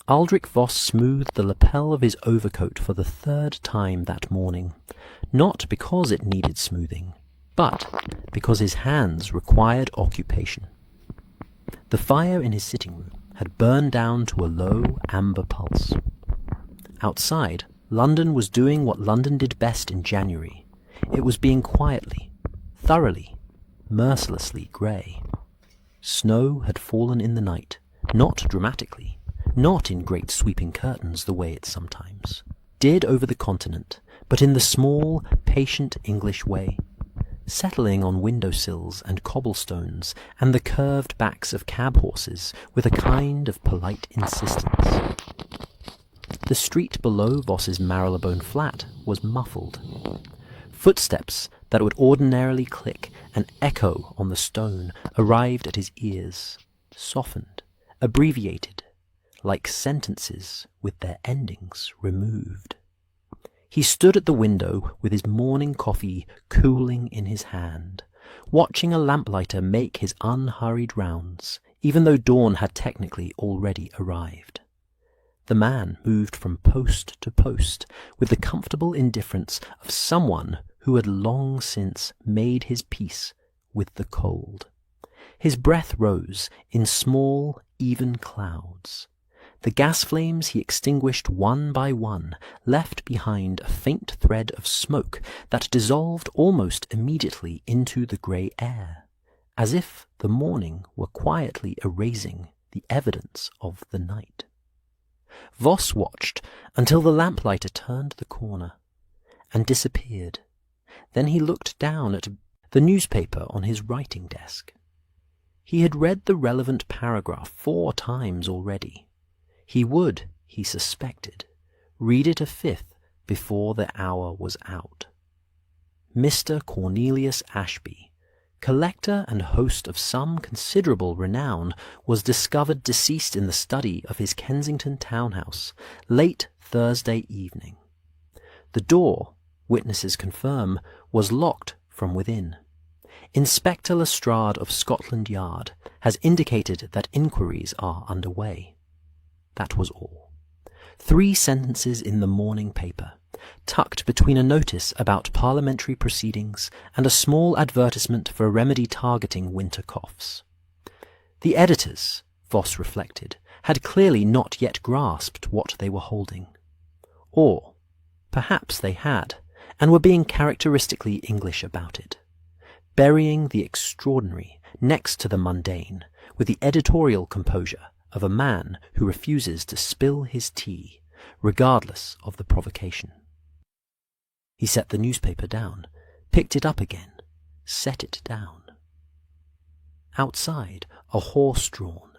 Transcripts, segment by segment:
Aldrich Voss smoothed the lapel of his overcoat for the third time that morning, not because it needed smoothing, but because his hands required occupation. The fire in his sitting room had burned down to a low amber pulse. Outside, London was doing what London did best in January. It was being quietly, thoroughly, mercilessly grey. Snow had fallen in the night, not dramatically, not in great sweeping curtains the way it sometimes did over the continent, but in the small, patient English way, settling on window-sills and cobblestones and the curved backs of cab-horses with a kind of polite insistence. The street below Voss's Marylebone flat was muffled. Footsteps that would ordinarily click and echo on the stone arrived at his ears, softened, abbreviated, like sentences with their endings removed. He stood at the window with his morning coffee cooling in his hand, watching a lamplighter make his unhurried rounds, even though dawn had technically already arrived. The man moved from post to post with the comfortable indifference of someone who had long since made his peace with the cold. His breath rose in small, even clouds. The gas flames he extinguished one by one left behind a faint thread of smoke that dissolved almost immediately into the grey air, as if the morning were quietly erasing the evidence of the night. Voss watched until the lamplighter turned the corner and disappeared. Then he looked down at the newspaper on his writing desk. He had read the relevant paragraph 4 times already. He would, he suspected, read it a 5th before the hour was out. Mr. Cornelius Ashby, collector and host of some considerable renown, was discovered deceased in the study of his Kensington townhouse late Thursday evening. The door, witnesses confirm, was locked from within. Inspector Lestrade of Scotland Yard has indicated that inquiries are underway. That was all. 3 sentences in the morning paper, tucked between a notice about parliamentary proceedings and a small advertisement for a remedy targeting winter coughs. The editors, Voss reflected, had clearly not yet grasped what they were holding. Or perhaps they had, and were being characteristically English about it, burying the extraordinary next to the mundane with the editorial composure of a man who refuses to spill his tea, regardless of the provocation. He set the newspaper down, picked it up again, set it down. Outside, a horse-drawn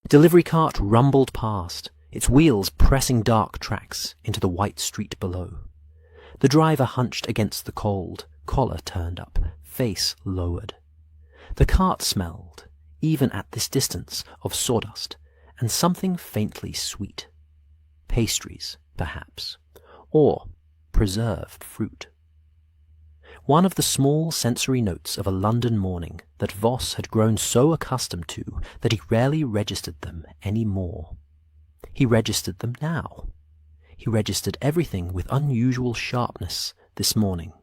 delivery cart rumbled past, its wheels pressing dark tracks into the white street below. The driver hunched against the cold, collar turned up, face lowered. The cart smelled, even at this distance, of sawdust and something faintly sweet. Pastries, perhaps, or preserved fruit. One of the small sensory notes of a London morning that Voss had grown so accustomed to that he rarely registered them any more. He registered them now. He registered everything with unusual sharpness this morning,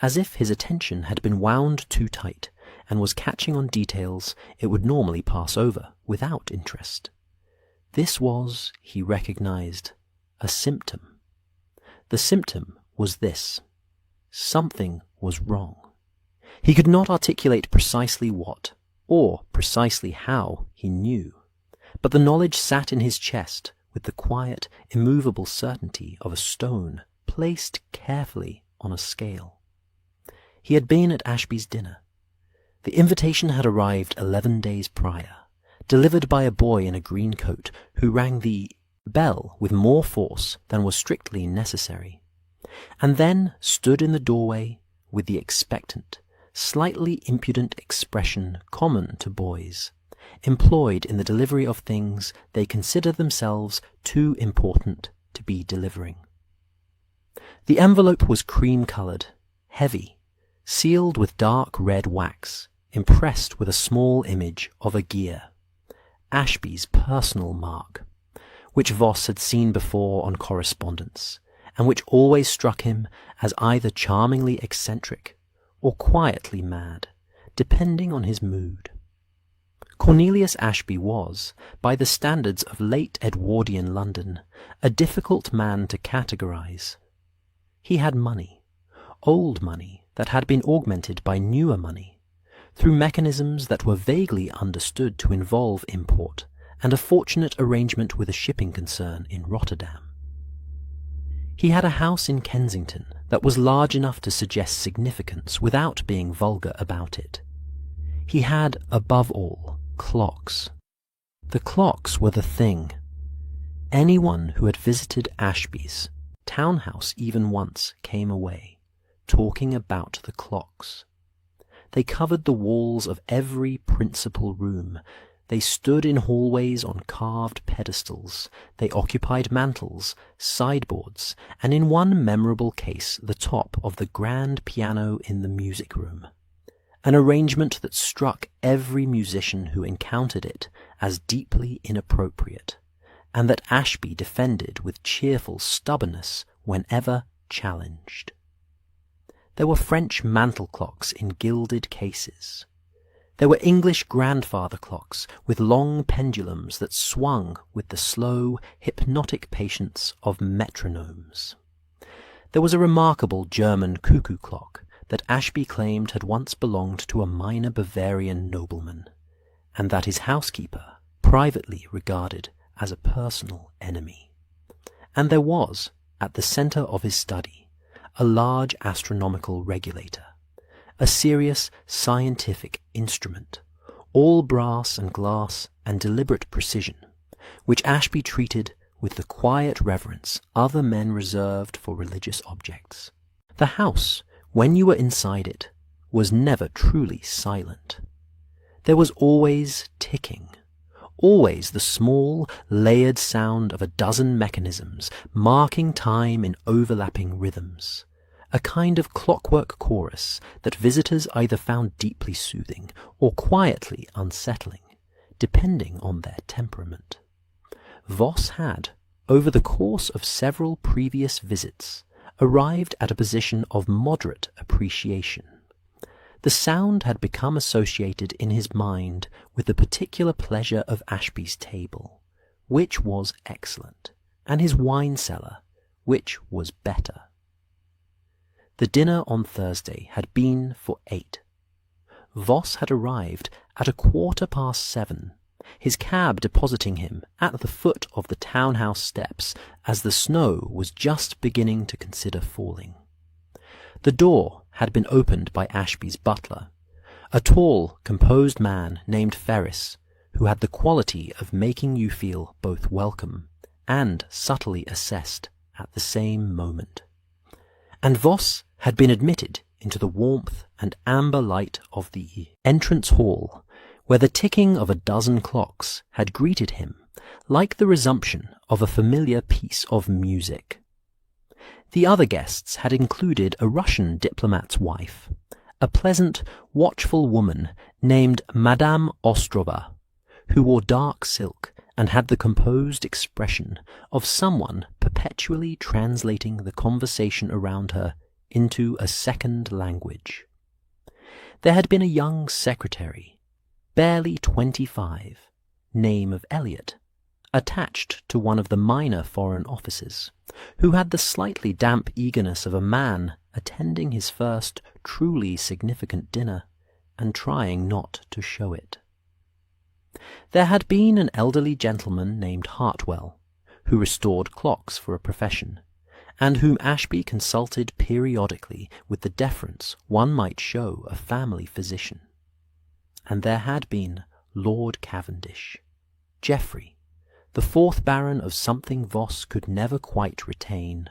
as if his attention had been wound too tight and was catching on details it would normally pass over without interest. This was, he recognized, a symptom. The symptom was this: something was wrong. He could not articulate precisely what, or precisely how he knew, but the knowledge sat in his chest with the quiet, immovable certainty of a stone placed carefully on a scale. He had been at Ashby's dinner. The invitation had arrived 11 days prior, delivered by a boy in a green coat who rang the bell with more force than was strictly necessary, and then stood in the doorway with the expectant, slightly impudent expression common to boys, employed in the delivery of things they consider themselves too important to be delivering. The envelope was cream-coloured, heavy, sealed with dark red wax, impressed with a small image of a gear, Ashby's personal mark, which Voss had seen before on correspondence, and which always struck him as either charmingly eccentric or quietly mad, depending on his mood. Cornelius Ashby was, by the standards of late Edwardian London, a difficult man to categorize. He had money, old money that had been augmented by newer money, through mechanisms that were vaguely understood to involve import and a fortunate arrangement with a shipping concern in Rotterdam. He had a house in Kensington that was large enough to suggest significance without being vulgar about it. He had, above all, clocks. The clocks were the thing. Anyone who had visited Ashby's townhouse even once came away talking about the clocks. They covered the walls of every principal room. They stood in hallways on carved pedestals. They occupied mantels, sideboards, and in one memorable case the top of the grand piano in the music room, an arrangement that struck every musician who encountered it as deeply inappropriate, and that Ashby defended with cheerful stubbornness whenever challenged. There were French mantel clocks in gilded cases. There were English grandfather clocks with long pendulums that swung with the slow, hypnotic patience of metronomes. There was a remarkable German cuckoo clock that Ashby claimed had once belonged to a minor Bavarian nobleman, and that his housekeeper privately regarded as a personal enemy. And there was, at the centre of his study, a large astronomical regulator, a serious scientific instrument, all brass and glass and deliberate precision, which Ashby treated with the quiet reverence other men reserved for religious objects. The house, when you were inside it, was never truly silent. There was always ticking, always the small, layered sound of a dozen mechanisms marking time in overlapping rhythms, a kind of clockwork chorus that visitors either found deeply soothing or quietly unsettling, depending on their temperament. Voss had, over the course of several previous visits, arrived at a position of moderate appreciation. The sound had become associated in his mind with the particular pleasure of Ashby's table, which was excellent, and his wine cellar, which was better. The dinner on Thursday had been for 8. Voss had arrived at 7:15, his cab depositing him at the foot of the townhouse steps as the snow was just beginning to consider falling. The door had been opened by Ashby's butler, a tall, composed man named Ferris, who had the quality of making you feel both welcome and subtly assessed at the same moment. And Voss had been admitted into the warmth and amber light of the entrance hall, where the ticking of a dozen clocks had greeted him like the resumption of a familiar piece of music. The other guests had included a Russian diplomat's wife, a pleasant, watchful woman named Madame Ostrova, who wore dark silk and had the composed expression of someone perpetually translating the conversation around her into a second language. There had been a young secretary, barely 25, name of Elliot, attached to one of the minor foreign offices, who had the slightly damp eagerness of a man attending his first truly significant dinner and trying not to show it. There had been an elderly gentleman named Hartwell, who restored clocks for a profession, and whom Ashby consulted periodically with the deference one might show a family physician. And there had been Lord Cavendish, Geoffrey, the 4th Baron of something Voss could never quite retain,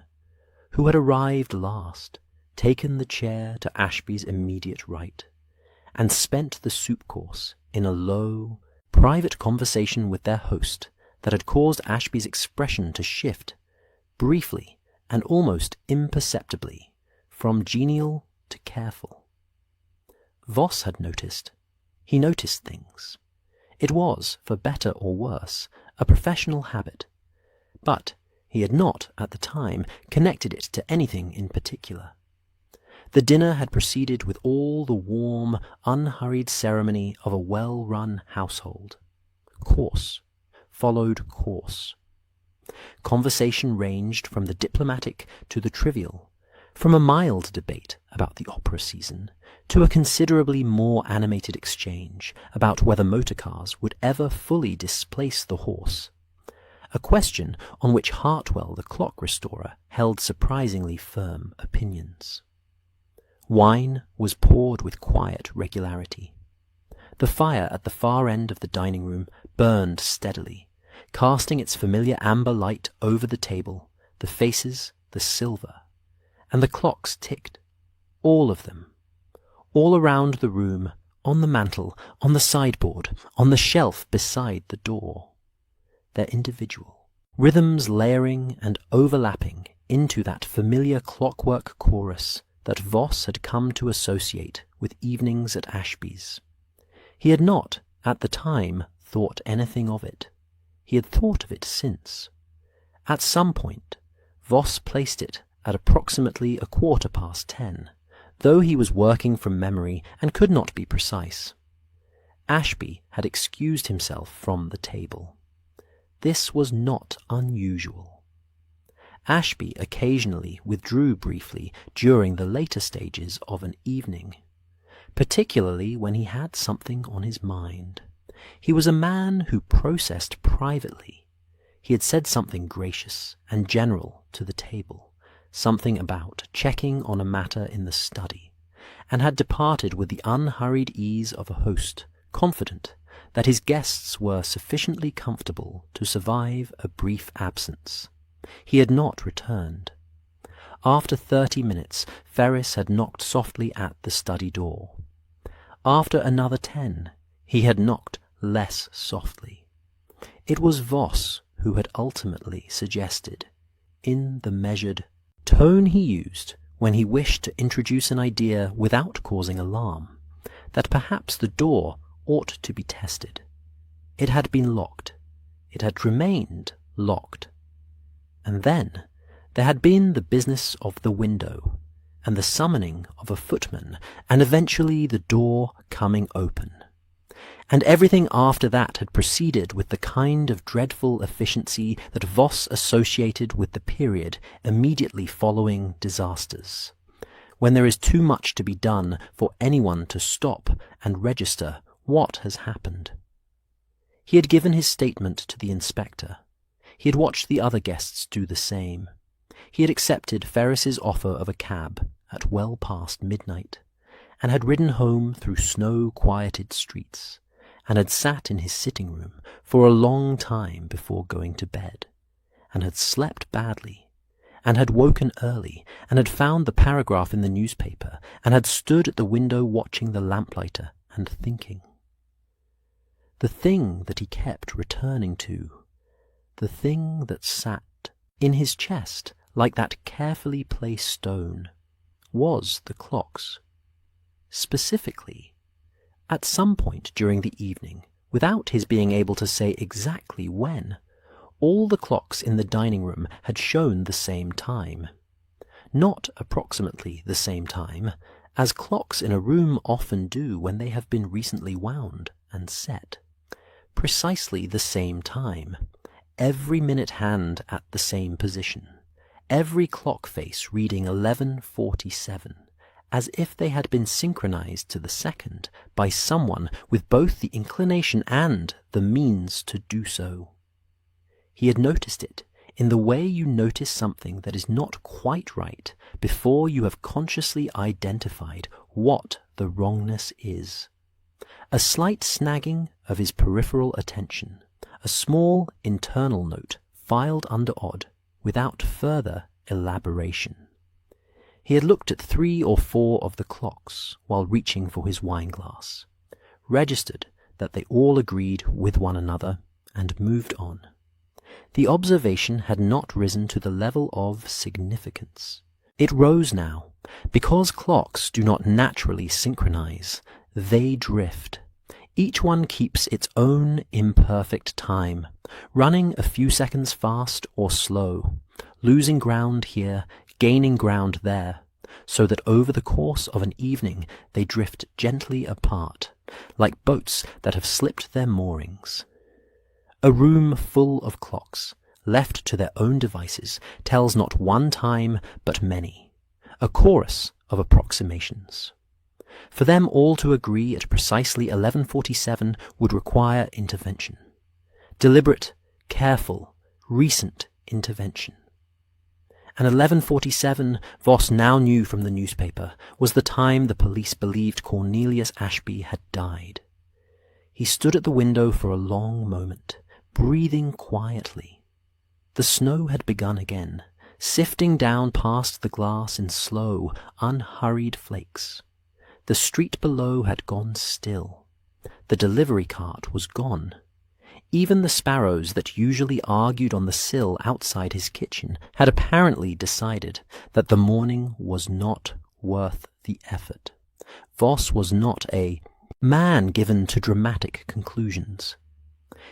who had arrived last, taken the chair to Ashby's immediate right, and spent the soup course in a low, private conversation with their host that had caused Ashby's expression to shift, briefly and almost imperceptibly, from genial to careful. Voss had noticed. He noticed things. It was, for better or worse, a professional habit, But he had not, at the time, connected it to anything in particular. The dinner had proceeded with all the warm, unhurried ceremony of a well-run household. Course followed course. Conversation ranged from the diplomatic to the trivial, from a mild debate about the opera season to a considerably more animated exchange about whether motor cars would ever fully displace the horse, a question on which Hartwell the clock restorer held surprisingly firm opinions. Wine was poured with quiet regularity. The fire at the far end of the dining room burned steadily, casting its familiar amber light over the table, the faces, the silver, and the clocks ticked, all of them, all around the room, on the mantel, on the sideboard, on the shelf beside the door. Their individual rhythms layering and overlapping into that familiar clockwork chorus that Voss had come to associate with evenings at Ashby's. He had not, at the time, thought anything of it. He had thought of it since. At some point, Voss placed it at approximately 10:15, though he was working from memory and could not be precise. Ashby had excused himself from the table. This was not unusual. Ashby occasionally withdrew briefly during the later stages of an evening, particularly when he had something on his mind. He was a man who processed privately. He had said something gracious and general to the table, something about checking on a matter in the study, and had departed with the unhurried ease of a host, confident that his guests were sufficiently comfortable to survive a brief absence. He had not returned. After 30 minutes, Ferris had knocked softly at the study door. After another 10, he had knocked less softly. It was Voss who had ultimately suggested, in the measured tone he used when he wished to introduce an idea without causing alarm, that perhaps the door ought to be tested. It had been locked. It had remained locked. And then there had been the business of the window, and the summoning of a footman, and eventually the door coming open. And everything after that had proceeded with the kind of dreadful efficiency that Voss associated with the period immediately following disasters, when there is too much to be done for anyone to stop and register what has happened. He had given his statement to the inspector. He had watched the other guests do the same. He had accepted Ferris's offer of a cab at well past midnight, and had ridden home through snow-quieted streets, and had sat in his sitting room for a long time before going to bed, and had slept badly, and had woken early, and had found the paragraph in the newspaper, and had stood at the window watching the lamplighter and thinking. The thing that he kept returning to, the thing that sat in his chest like that carefully placed stone, was the clocks. Specifically, at some point during the evening, without his being able to say exactly when, all the clocks in the dining room had shown the same time. Not approximately the same time, as clocks in a room often do when they have been recently wound and set. Precisely the same time, every minute hand at the same position, every clock face reading 11:47, as if they had been synchronized to the second by someone with both the inclination and the means to do so. He had noticed it in the way you notice something that is not quite right before you have consciously identified what the wrongness is. A slight snagging of his peripheral attention, a small internal note filed under odd, without further elaboration. He had looked at 3 or 4 of the clocks while reaching for his wine-glass, registered that they all agreed with one another, and moved on. The observation had not risen to the level of significance. It rose now, because clocks do not naturally synchronize. They drift. Each one keeps its own imperfect time, running a few seconds fast or slow, losing ground here, gaining ground there, so that over the course of an evening they drift gently apart, like boats that have slipped their moorings. A room full of clocks, left to their own devices, tells not one time but many, a chorus of approximations. For them all to agree at precisely 11:47 would require intervention. Deliberate, careful, recent intervention. And 11:47, Voss now knew from the newspaper, was the time the police believed Cornelius Ashby had died. He stood at the window for a long moment, breathing quietly. The snow had begun again, sifting down past the glass in slow, unhurried flakes. The street below had gone still. The delivery cart was gone. Even the sparrows that usually argued on the sill outside his kitchen had apparently decided that the morning was not worth the effort. Voss was not a man given to dramatic conclusions.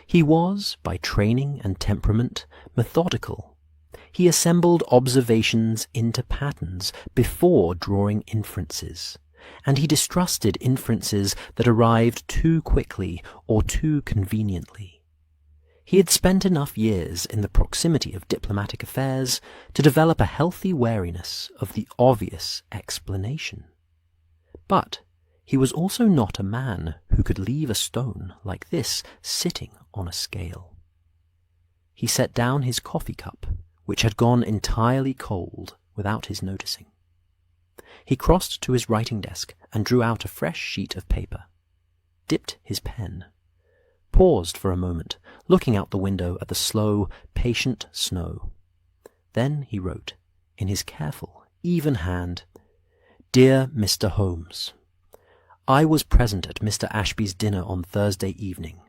He was, by training and temperament, methodical. He assembled observations into patterns before drawing inferences, and he distrusted inferences that arrived too quickly or too conveniently. He had spent enough years in the proximity of diplomatic affairs to develop a healthy wariness of the obvious explanation. But he was also not a man who could leave a stone like this sitting on a scale. He set down his coffee cup, which had gone entirely cold without his noticing. He crossed to his writing desk and drew out a fresh sheet of paper, dipped his pen, paused for a moment, looking out the window at the slow, patient snow. Then he wrote, in his careful, even hand, "Dear Mr. Holmes, I was present at Mr. Ashby's dinner on Thursday evening,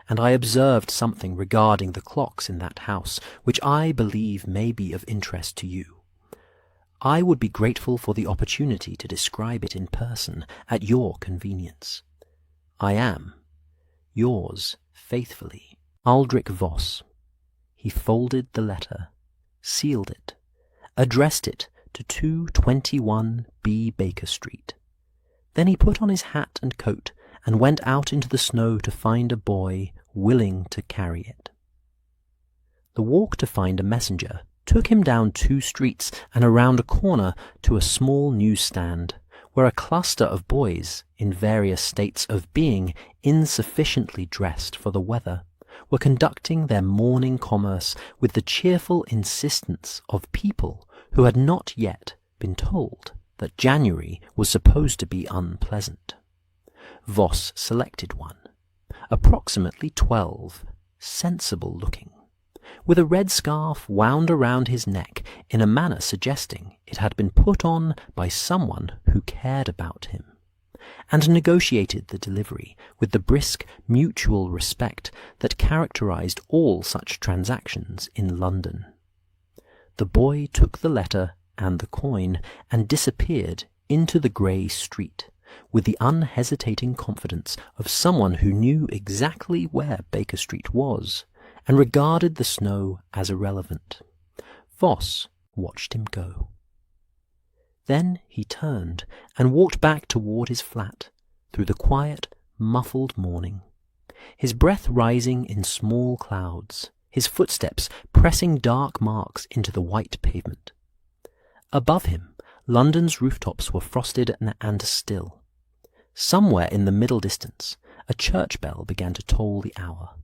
and I observed something regarding the clocks in that house which I believe may be of interest to you. I would be grateful for the opportunity to describe it in person at your convenience. I am, yours faithfully, Aldrich Voss." He folded the letter, sealed it, addressed it to 221 B. Baker Street. Then he put on his hat and coat and went out into the snow to find a boy willing to carry it. The walk to find a messenger took him down 2 streets and around a corner to a small newsstand, where a cluster of boys, in various states of being insufficiently dressed for the weather, were conducting their morning commerce with the cheerful insistence of people who had not yet been told that January was supposed to be unpleasant. Voss selected one, approximately 12, sensible-looking, with a red scarf wound around his neck in a manner suggesting it had been put on by someone who cared about him, and negotiated the delivery with the brisk mutual respect that characterized all such transactions in London. The boy took the letter and the coin and disappeared into the grey street, with the unhesitating confidence of someone who knew exactly where Baker Street was, and regarded the snow as irrelevant. Voss watched him go. Then he turned and walked back toward his flat, through the quiet, muffled morning, his breath rising in small clouds, his footsteps pressing dark marks into the white pavement. Above him, London's rooftops were frosted and still. Somewhere in the middle distance, a church bell began to toll the hour.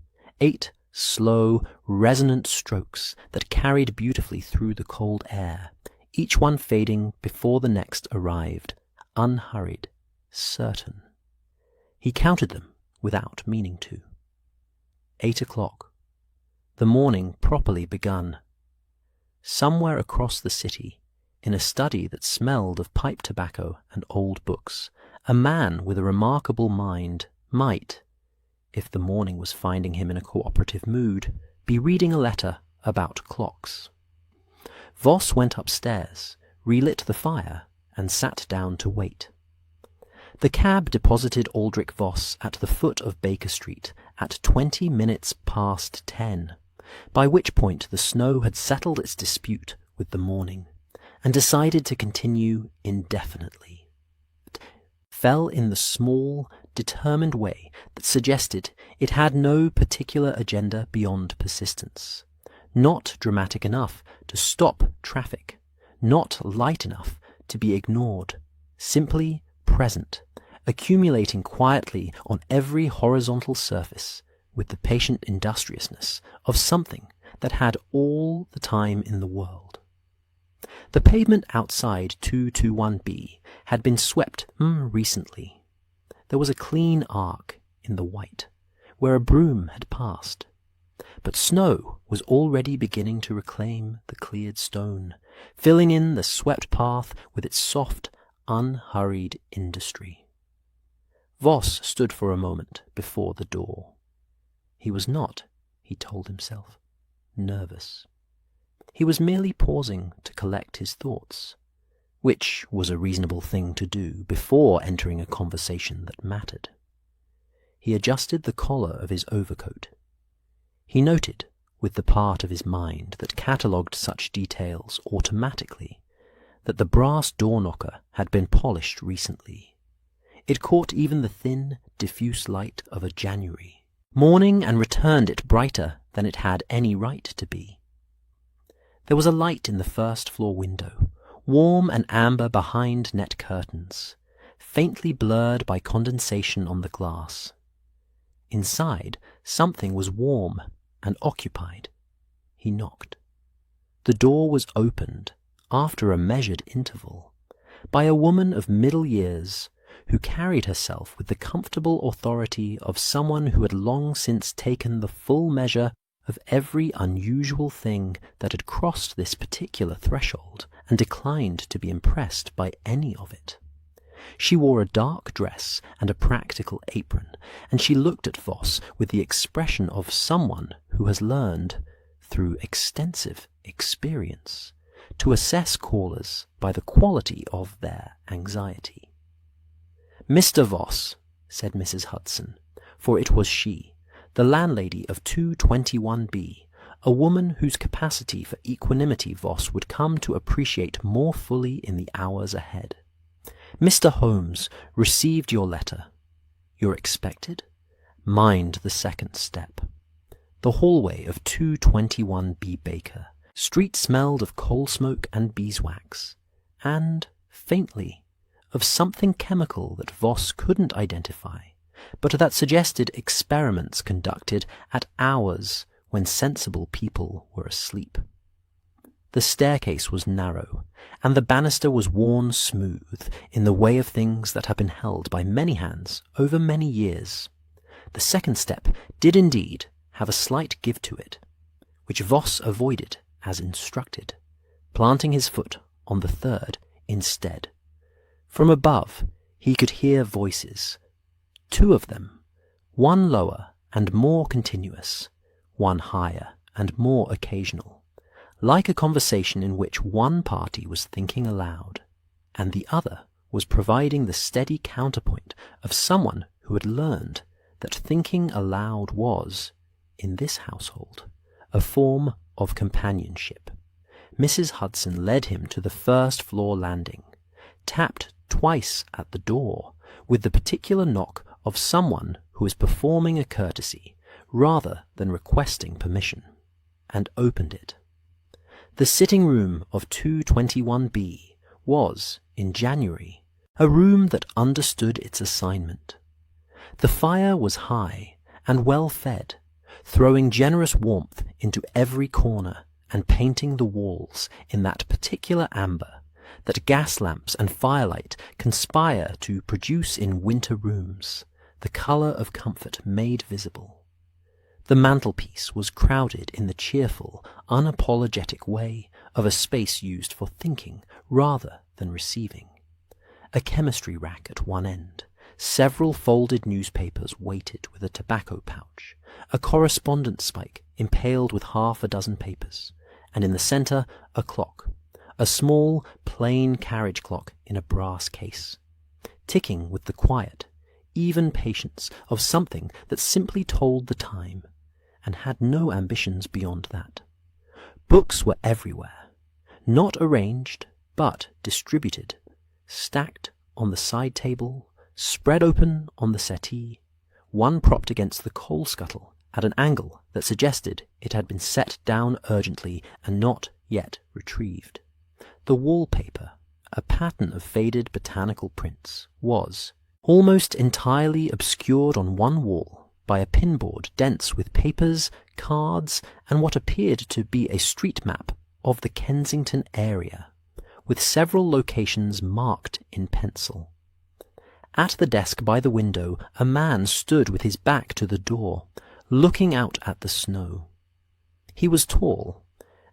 8 slow, resonant strokes that carried beautifully through the cold air, each one fading before the next arrived, unhurried, certain. He counted them without meaning to. 8 o'clock. The morning properly begun. Somewhere across the city, in a study that smelled of pipe tobacco and old books, a man with a remarkable mind might, if the morning was finding him in a cooperative mood, be reading a letter about clocks. Voss went upstairs, relit the fire, and sat down to wait. The cab deposited Aldrich Voss at the foot of Baker Street at 20 minutes past 10, by which point the snow had settled its dispute with the morning, and decided to continue indefinitely. Fell in the small, determined way that suggested it had no particular agenda beyond persistence, not dramatic enough to stop traffic, not light enough to be ignored, simply present, accumulating quietly on every horizontal surface with the patient industriousness of something that had all the time in the world. The pavement outside 221B had been swept recently. There was a clean arc in the white, where a broom had passed, but snow was already beginning to reclaim the cleared stone, filling in the swept path with its soft, unhurried industry. Voss stood for a moment before the door. He was not, he told himself, nervous. He was merely pausing to collect his thoughts, which was a reasonable thing to do before entering a conversation that mattered. He adjusted the collar of his overcoat. He noted, with the part of his mind that catalogued such details automatically, that the brass door-knocker had been polished recently. It caught even the thin, diffuse light of a January morning and returned it brighter than it had any right to be. There was a light in the first-floor window, warm and amber behind net curtains, faintly blurred by condensation on the glass. Inside, something was warm and occupied. He knocked. The door was opened, after a measured interval, by a woman of middle years who carried herself with the comfortable authority of someone who had long since taken the full measure of every unusual thing that had crossed this particular threshold and declined to be impressed by any of it. She wore a dark dress and a practical apron, and she looked at Voss with the expression of someone who has learned, through extensive experience, to assess callers by the quality of their anxiety. "Mr. Voss," said Mrs. Hudson, for it was she, the landlady of 221B, a woman whose capacity for equanimity Voss would come to appreciate more fully in the hours ahead. "Mr. Holmes received your letter. You're expected? Mind the second step." The hallway of 221B Baker Street smelled of coal smoke and beeswax, and, faintly, of something chemical that Voss couldn't identify, but that suggested experiments conducted at hours when sensible people were asleep. The staircase was narrow, and the banister was worn smooth in the way of things that had been held by many hands over many years. The second step did indeed have a slight give to it, which Voss avoided as instructed, planting his foot on the third instead. From above he could hear voices, two of them, one lower and more continuous, one higher and more occasional, like a conversation in which one party was thinking aloud, and the other was providing the steady counterpoint of someone who had learned that thinking aloud was, in this household, a form of companionship. Mrs. Hudson led him to the first-floor landing, tapped twice at the door, with the particular knock of someone who is performing a courtesy rather than requesting permission, and opened it. The sitting-room of 221B was, in January, a room that understood its assignment. The fire was high and well fed, throwing generous warmth into every corner and painting the walls in that particular amber that gas lamps and firelight conspire to produce in winter rooms, the colour of comfort made visible. The mantelpiece was crowded in the cheerful, unapologetic way of a space used for thinking rather than receiving. A chemistry rack at one end, several folded newspapers weighted with a tobacco pouch, a correspondence spike impaled with half a dozen papers, and in the centre a clock, a small, plain carriage clock in a brass case. ticking with the quiet, even patience of something that simply told the time, and had no ambitions beyond that. Books were everywhere, not arranged, but distributed, stacked on the side table, spread open on the settee, one propped against the coal scuttle at an angle that suggested it had been set down urgently and not yet retrieved. The wallpaper, a pattern of faded botanical prints, was almost entirely obscured on one wall by a pinboard dense with papers, cards, and what appeared to be a street map of the Kensington area, with several locations marked in pencil. At the desk by the window, a man stood with his back to the door, looking out at the snow. He was tall,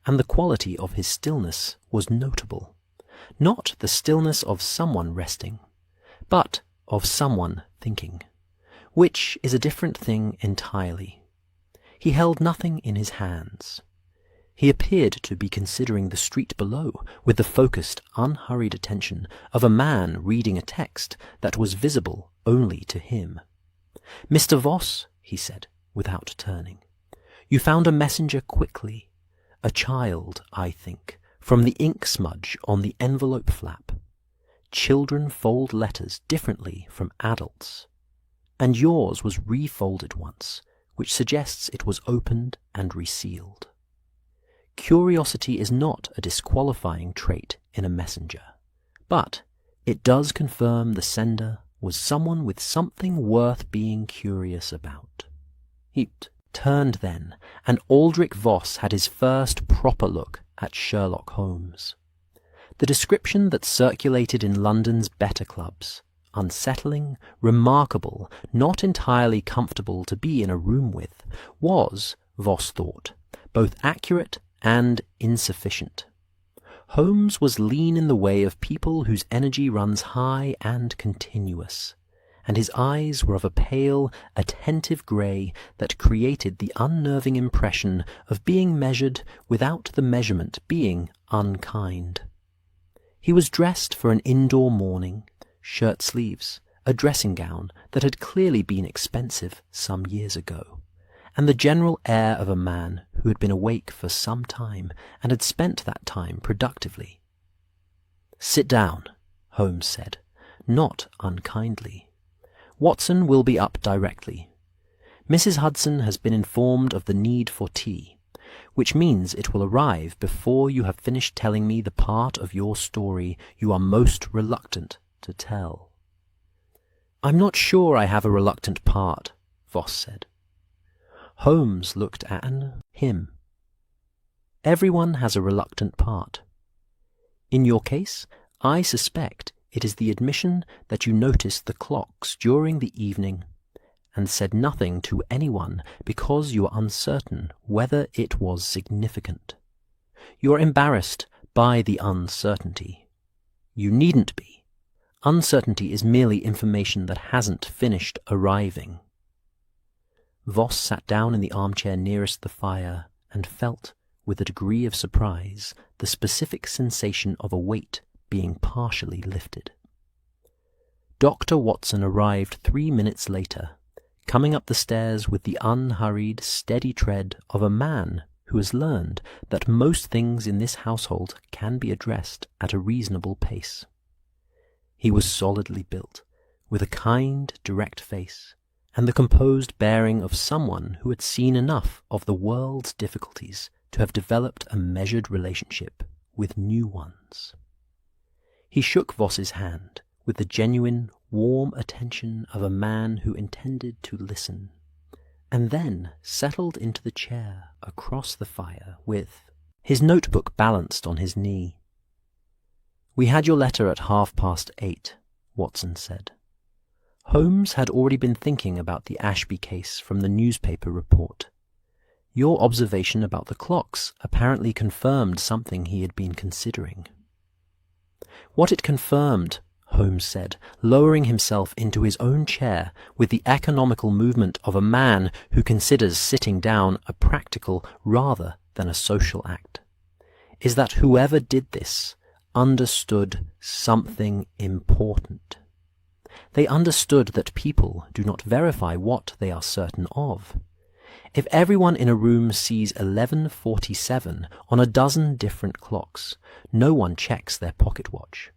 and the quality of his stillness was notable. Not the stillness of someone resting, but of someone thinking, which is a different thing entirely. He held nothing in his hands. He appeared to be considering the street below with the focused, unhurried attention of a man reading a text that was visible only to him. "Mr. Voss," he said, without turning, "you found a messenger quickly. A child, I think, from the ink smudge on the envelope flap. Children fold letters differently from adults, and yours was refolded once, which suggests it was opened and resealed. Curiosity is not a disqualifying trait in a messenger, but it does confirm the sender was someone with something worth being curious about." He turned then, and Aldrich Voss had his first proper look at Sherlock Holmes. The description that circulated in London's better clubs, unsettling, remarkable, not entirely comfortable to be in a room with, was, Voss thought, both accurate and insufficient. Holmes was lean in the way of people whose energy runs high and continuous, and his eyes were of a pale, attentive grey that created the unnerving impression of being measured without the measurement being unkind. He was dressed for an indoor morning, shirt sleeves, a dressing gown that had clearly been expensive some years ago, and the general air of a man who had been awake for some time and had spent that time productively. "Sit down," Holmes said, not unkindly. "Watson will be up directly. Mrs. Hudson has been informed of the need for tea, which means it will arrive before you have finished telling me the part of your story you are most reluctant to tell." "I'm not sure I have a reluctant part," Voss said. Holmes looked at him. "Everyone has a reluctant part. In your case, I suspect it is the admission that you noticed the clocks during the evening and said nothing to anyone because you are uncertain whether it was significant. You are embarrassed by the uncertainty. You needn't be. Uncertainty is merely information that hasn't finished arriving." Voss sat down in the armchair nearest the fire and felt, with a degree of surprise, the specific sensation of a weight being partially lifted. Dr. Watson arrived 3 minutes later, coming up the stairs with the unhurried, steady tread of a man who has learned that most things in this household can be addressed at a reasonable pace. He was solidly built, with a kind, direct face, and the composed bearing of someone who had seen enough of the world's difficulties to have developed a measured relationship with new ones. He shook Voss's hand with the genuine, warm attention of a man who intended to listen, and then settled into the chair across the fire with his notebook balanced on his knee. "We had your letter at 8:30, Watson said. Holmes had already been thinking about the Ashby case from the newspaper report. Your observation about the clocks apparently confirmed something he had been considering. What it confirmed, Holmes said, lowering himself into his own chair with the economical movement of a man who considers sitting down a practical rather than a social act, is that whoever did this understood something important. They understood that people do not verify what they are certain of. If everyone in a room sees 11:47 on a dozen different clocks, no one checks their pocket watch.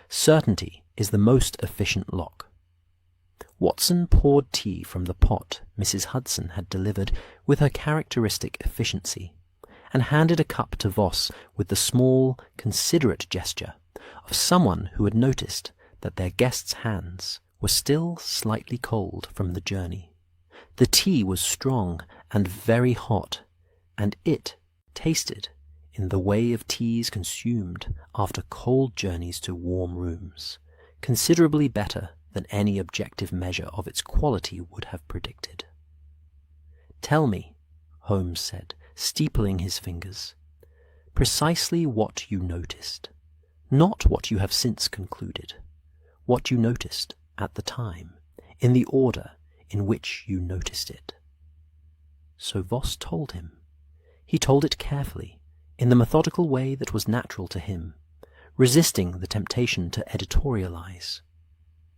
Certainty is the most efficient lock. Watson poured tea from the pot Mrs. Hudson had delivered with her characteristic efficiency, and handed a cup to Voss with the small, considerate gesture of someone who had noticed that their guest's hands were still slightly cold from the journey. The tea was strong and very hot, and it tasted in the way of teas consumed after cold journeys to warm rooms, considerably better than any objective measure of its quality would have predicted. "Tell me," Holmes said, steepling his fingers, "precisely what you noticed, not what you have since concluded, what you noticed at the time, in the order in which you noticed it." So Voss told him. He told it carefully, in the methodical way that was natural to him, resisting the temptation to editorialize.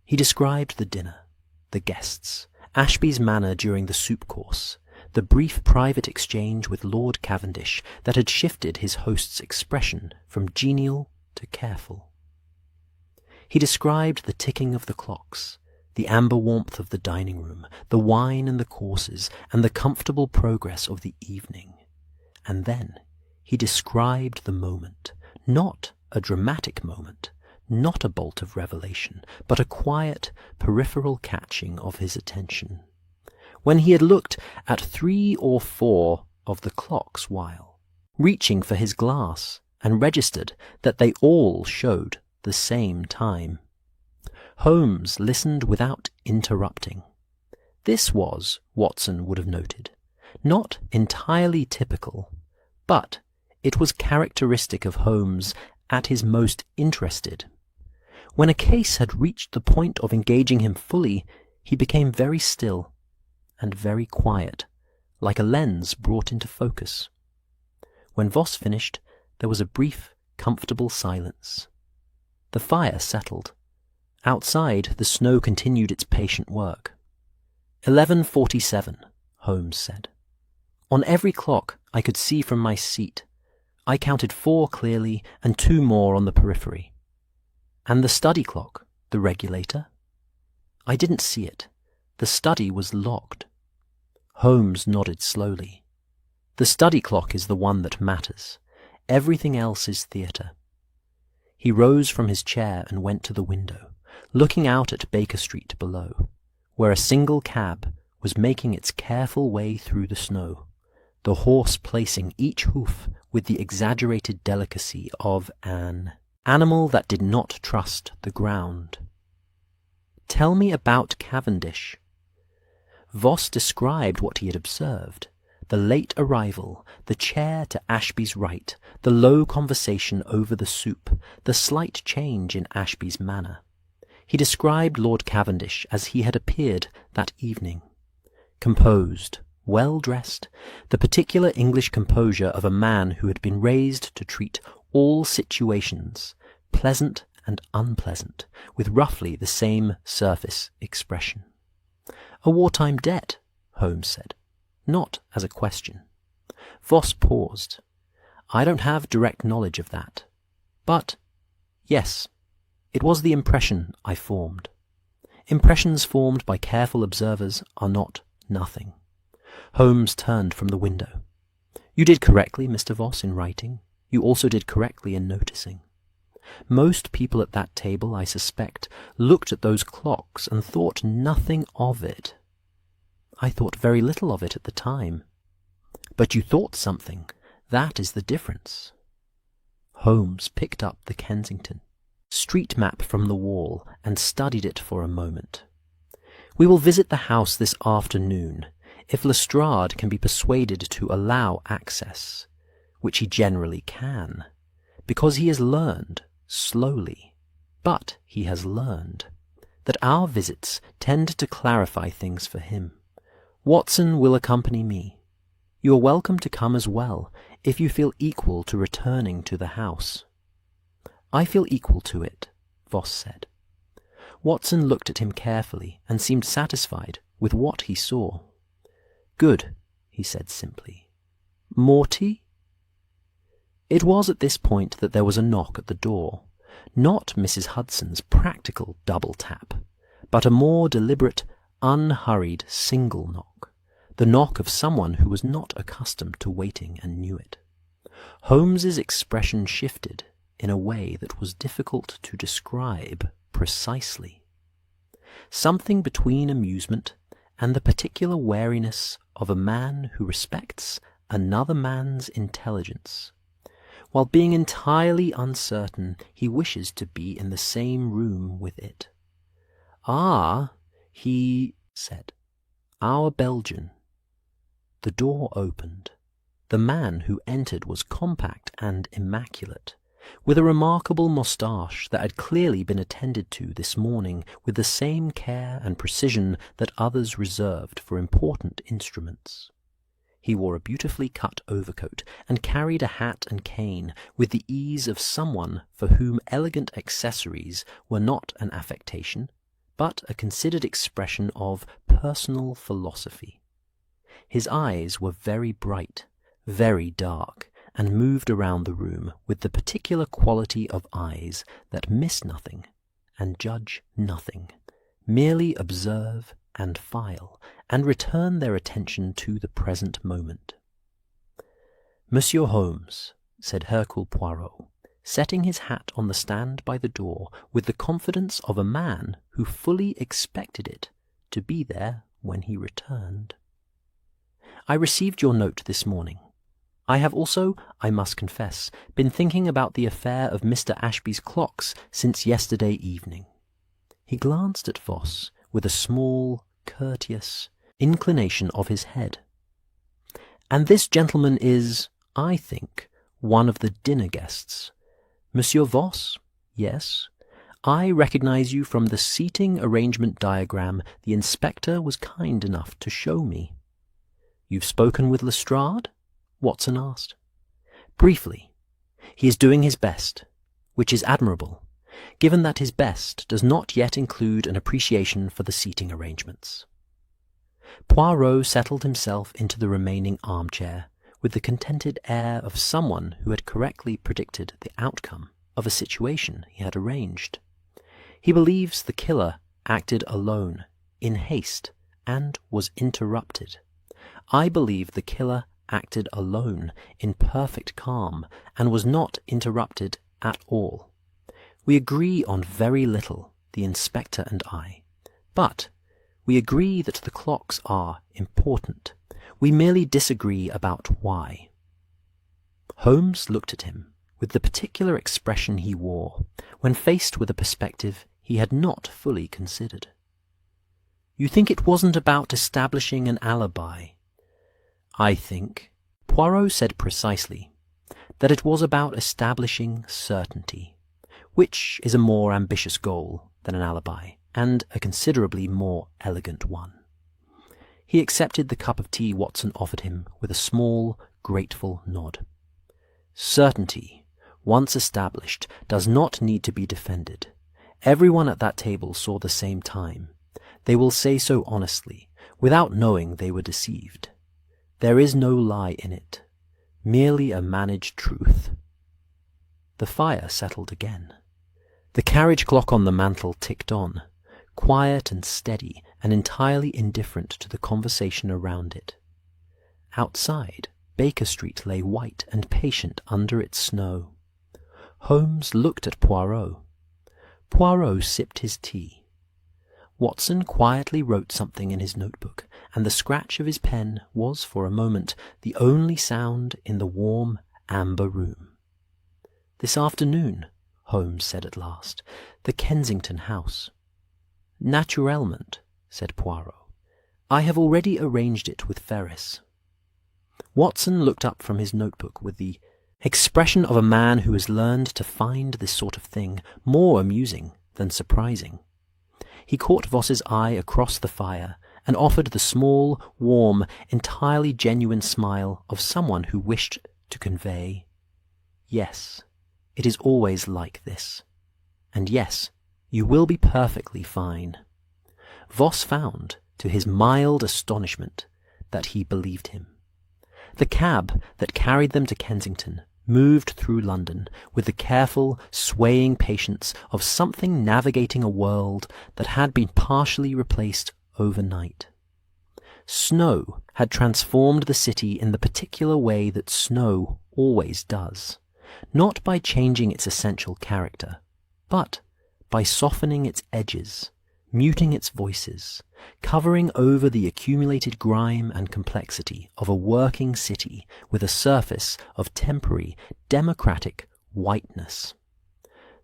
He described the dinner, the guests, Ashby's manner during the soup course, the brief private exchange with Lord Cavendish that had shifted his host's expression from genial to careful. He described the ticking of the clocks, the amber warmth of the dining room, the wine and the courses, and the comfortable progress of the evening. And then he described the moment, not a dramatic moment, not a bolt of revelation, but a quiet, peripheral catching of his attention, when he had looked at 3 or 4 of the clocks while, reaching for his glass, and registered that they all showed the same time. Holmes listened without interrupting. This was, Watson would have noted, not entirely typical, but it was characteristic of Holmes at his most interested. When a case had reached the point of engaging him fully, he became very still and very quiet, like a lens brought into focus. When Voss finished, there was a brief, comfortable silence. The fire settled. Outside, the snow continued its patient work. 11:47, Holmes said. On every clock I could see from my seat. I counted 4 clearly and 2 more on the periphery. And the study clock, the regulator? I didn't see it. The study was locked. Holmes nodded slowly. The study clock is the one that matters. Everything else is theatre. He rose from his chair and went to the window, looking out at Baker Street below, where a single cab was making its careful way through the snow, the horse placing each hoof with the exaggerated delicacy of an animal that did not trust the ground. "Tell me about Cavendish." Voss described what he had observed, the late arrival, the chair to Ashby's right, the low conversation over the soup, the slight change in Ashby's manner. He described Lord Cavendish as he had appeared that evening, composed, well-dressed, the particular English composure of a man who had been raised to treat all situations, pleasant and unpleasant, with roughly the same surface expression. "A wartime debt," Holmes said, not as a question. Voss paused. "I don't have direct knowledge of that. But, yes, it was the impression I formed. Impressions formed by careful observers are not nothing." Holmes turned from the window. "You did correctly, Mr. Voss, in writing. You also did correctly in noticing. Most people at that table, I suspect, looked at those clocks and thought nothing of it. I thought very little of it at the time. But you thought something. That is the difference." Holmes picked up the Kensington street map from the wall and studied it for a moment. "We will visit the house this afternoon, if Lestrade can be persuaded to allow access, which he generally can, because he has learned, slowly, but he has learned, that our visits tend to clarify things for him. Watson will accompany me. You are welcome to come as well, if you feel equal to returning to the house." "I feel equal to it," Voss said. Watson looked at him carefully and seemed satisfied with what he saw. "Good," he said simply. "More tea?" It was at this point that there was a knock at the door, not Mrs. Hudson's practical double tap, but a more deliberate, unhurried single knock, the knock of someone who was not accustomed to waiting and knew it. Holmes's expression shifted in a way that was difficult to describe precisely. Something between amusement and the particular wariness of a man who respects another man's intelligence, while being entirely uncertain he wishes to be in the same room with it. "Ah," he said, "our Belgian." The door opened. The man who entered was compact and immaculate, with a remarkable moustache that had clearly been attended to this morning with the same care and precision that others reserved for important instruments. He wore a beautifully cut overcoat and carried a hat and cane with the ease of someone for whom elegant accessories were not an affectation, but a considered expression of personal philosophy. His eyes were very bright, very dark, and moved around the room with the particular quality of eyes that miss nothing and judge nothing, merely observe and file, and return their attention to the present moment. "Monsieur Holmes," said Hercule Poirot, setting his hat on the stand by the door with the confidence of a man who fully expected it to be there when he returned. "I received your note this morning. I have also, I must confess, been thinking about the affair of Mr. Ashby's clocks since yesterday evening." He glanced at Voss with a small, courteous inclination of his head. "And this gentleman is, I think, one of the dinner guests. Monsieur Voss? Yes. I recognize you from the seating arrangement diagram the inspector was kind enough to show me." "You've spoken with Lestrade?" Watson asked. "Briefly. He is doing his best, which is admirable, given that his best does not yet include an appreciation for the seating arrangements." Poirot settled himself into the remaining armchair with the contented air of someone who had correctly predicted the outcome of a situation he had arranged. He believes the killer acted alone, in haste, and was interrupted. I believe the killer acted alone, in perfect calm, and was not interrupted at all. We agree on very little, the inspector and I, but we agree that the clocks are important. We merely disagree about why. Holmes looked at him with the particular expression he wore when faced with a perspective he had not fully considered. "You think it wasn't about establishing an alibi?" "I think," Poirot said precisely, "that it was about establishing certainty, which is a more ambitious goal than an alibi, and a considerably more elegant one." He accepted the cup of tea Watson offered him with a small, grateful nod. "Certainty, once established, does not need to be defended. Everyone at that table saw the same time. They will say so honestly, without knowing they were deceived. There is no lie in it, merely a managed truth." The fire settled again. The carriage clock on the mantel ticked on, quiet and steady and entirely indifferent to the conversation around it. Outside, Baker Street lay white and patient under its snow. Holmes looked at Poirot. Poirot sipped his tea. Watson quietly wrote something in his notebook, and the scratch of his pen was for a moment the only sound in the warm, amber room. "This afternoon," Holmes said at last, "the Kensington house." "Naturellement," said Poirot. "I have already arranged it with Ferris." Watson looked up from his notebook with the expression of a man who has learned to find this sort of thing more amusing than surprising. He caught Voss's eye across the fire and offered the small, warm, entirely genuine smile of someone who wished to convey, "Yes, it is always like this. And yes, You will be perfectly fine." Voss found, to his mild astonishment, that he believed him. The cab that carried them to Kensington moved through London with the careful, swaying patience of something navigating a world that had been partially replaced overnight. Snow had transformed the city in the particular way that snow always does, not by changing its essential character, but by softening its edges, muting its voices, covering over the accumulated grime and complexity of a working city with a surface of temporary, democratic whiteness.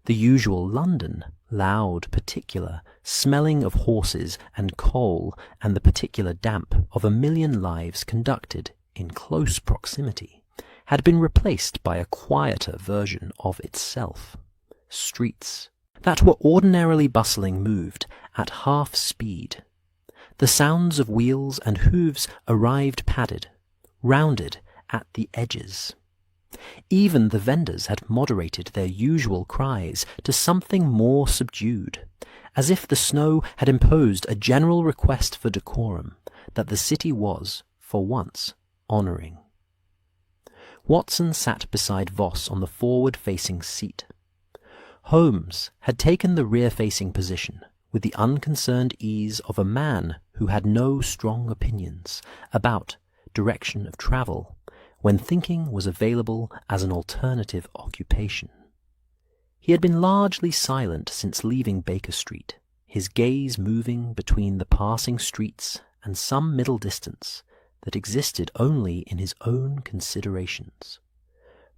The usual London, loud, particular, smelling of horses and coal and the particular damp of a million lives conducted in close proximity, had been replaced by a quieter version of itself. Streets that were ordinarily bustling moved at half speed. The sounds of wheels and hooves arrived padded, rounded at the edges. Even the vendors had moderated their usual cries to something more subdued, as if the snow had imposed a general request for decorum that the city was, for once, honouring. Watson sat beside Voss on the forward-facing seat. Holmes had taken the rear-facing position with the unconcerned ease of a man who had no strong opinions about direction of travel when thinking was available as an alternative occupation. He had been largely silent since leaving Baker Street, his gaze moving between the passing streets and some middle distance that existed only in his own considerations.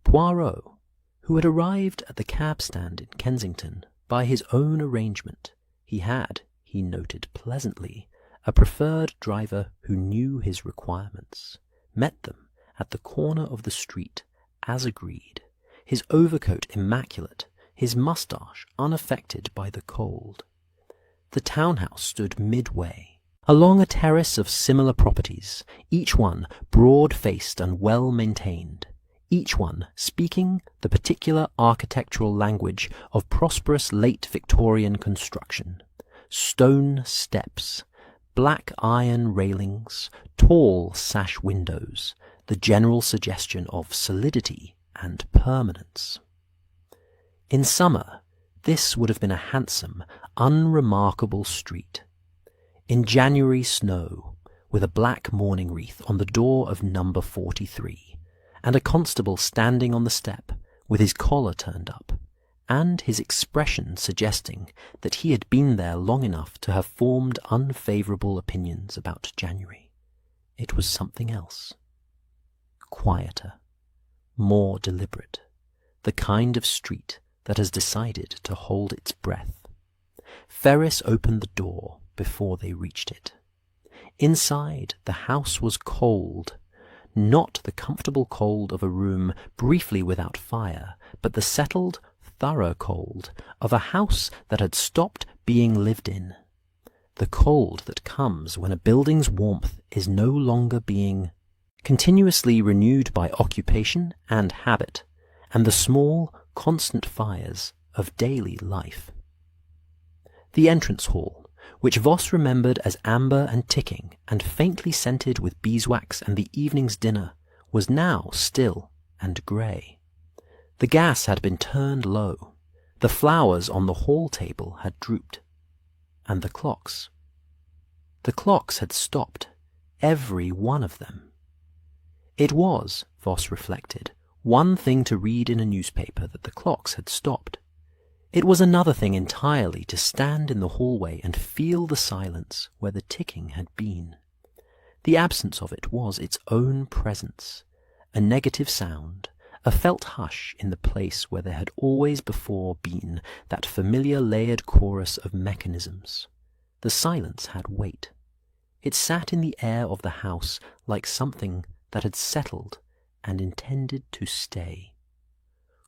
Poirot, who had arrived at the cab-stand in Kensington by his own arrangement, he noted pleasantly, a preferred driver who knew his requirements, met them at the corner of the street, as agreed, his overcoat immaculate, his moustache unaffected by the cold. The townhouse stood midway, along a terrace of similar properties, each one broad-faced and well-maintained, each one speaking the particular architectural language of prosperous late Victorian construction. Stone steps, black iron railings, tall sash windows, the general suggestion of solidity and permanence. In summer, this would have been a handsome, unremarkable street. In January snow, with a black mourning wreath on the door of number 43, and a constable standing on the step with his collar turned up, and his expression suggesting that he had been there long enough to have formed unfavourable opinions about January. It was something else. Quieter, more deliberate, the kind of street that has decided to hold its breath. Ferris opened the door before they reached it. Inside, the house was cold, not the comfortable cold of a room briefly without fire, but the settled, thorough cold of a house that had stopped being lived in. The cold that comes when a building's warmth is no longer being continuously renewed by occupation and habit, and the small, constant fires of daily life. The entrance hall, which Voss remembered as amber and ticking and faintly scented with beeswax and the evening's dinner, was now still and grey. The gas had been turned low, the flowers on the hall table had drooped, and the clocks had stopped, every one of them. It was, Voss reflected, one thing to read in a newspaper that the clocks had stopped. It was another thing entirely to stand in the hallway and feel the silence where the ticking had been. The absence of it was its own presence, a negative sound, a felt hush in the place where there had always before been that familiar layered chorus of mechanisms. The silence had weight. It sat in the air of the house like something that had settled and intended to stay.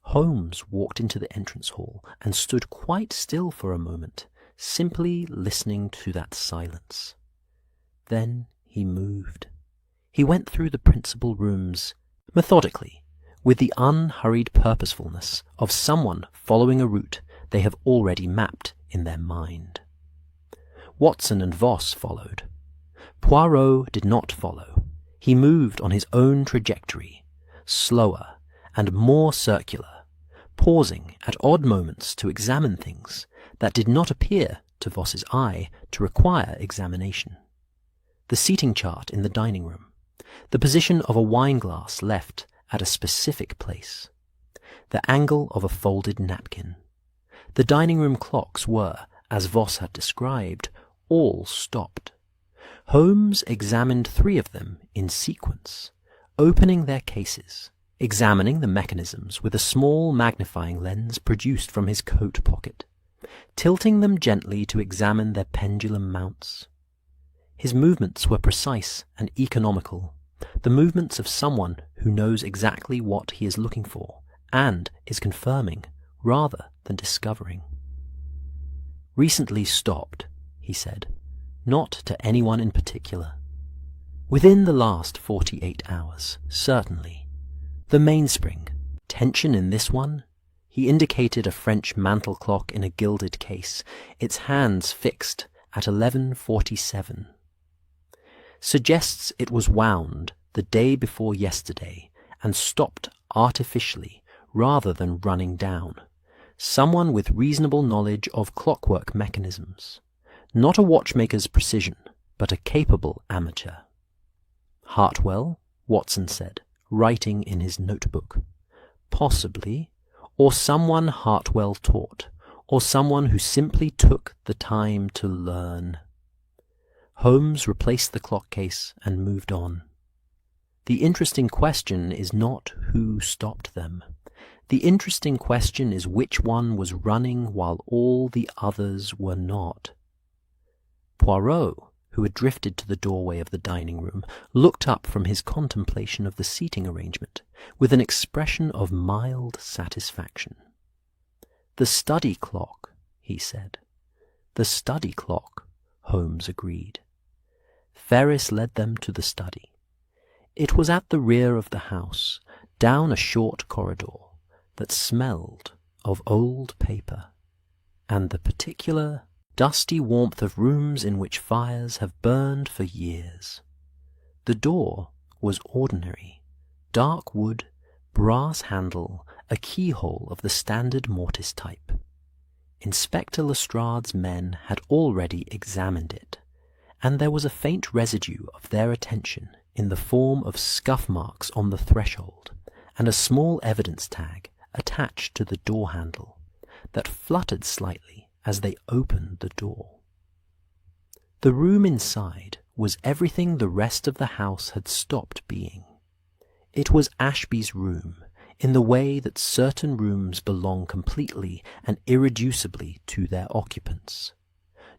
Holmes walked into the entrance hall and stood quite still for a moment, simply listening to that silence. Then he moved. He went through the principal rooms, methodically, with the unhurried purposefulness of someone following a route they have already mapped in their mind. Watson and Voss followed. Poirot did not follow. He moved on his own trajectory, slower and more circular, pausing at odd moments to examine things that did not appear to Voss's eye to require examination. The seating chart in the dining room, the position of a wine glass left at a specific place, the angle of a folded napkin. The dining room clocks were, as Voss had described, all stopped. Holmes examined 3 of them in sequence, opening their cases, examining the mechanisms with a small magnifying lens produced from his coat pocket, tilting them gently to examine their pendulum mounts. His movements were precise and economical, the movements of someone who knows exactly what he is looking for and is confirming rather than discovering. "Recently stopped," he said, "not to anyone in particular. Within the last 48 hours, certainly. The mainspring, tension in this one," he indicated a French mantel clock in a gilded case, its hands fixed at 11:47. "Suggests it was wound the day before yesterday and stopped artificially rather than running down. Someone with reasonable knowledge of clockwork mechanisms. Not a watchmaker's precision, but a capable amateur." "Hartwell," Watson said, writing in his notebook. "Possibly, or someone Hartwell taught, or someone who simply took the time to learn." Holmes replaced the clock case and moved on. "The interesting question is not who stopped them. The interesting question is which one was running while all the others were not." Poirot, who had drifted to the doorway of the dining room, looked up from his contemplation of the seating arrangement with an expression of mild satisfaction. "The study clock," he said. "The study clock," Holmes agreed. Ferris led them to the study. It was at the rear of the house, down a short corridor that smelled of old paper and the particular dusty warmth of rooms in which fires have burned for years. The door was ordinary, dark wood, brass handle, a keyhole of the standard mortice type. Inspector Lestrade's men had already examined it, and there was a faint residue of their attention in the form of scuff marks on the threshold and a small evidence tag attached to the door handle that fluttered slightly as they opened the door. The room inside was everything the rest of the house had stopped being. It was Ashby's room, in the way that certain rooms belong completely and irreducibly to their occupants,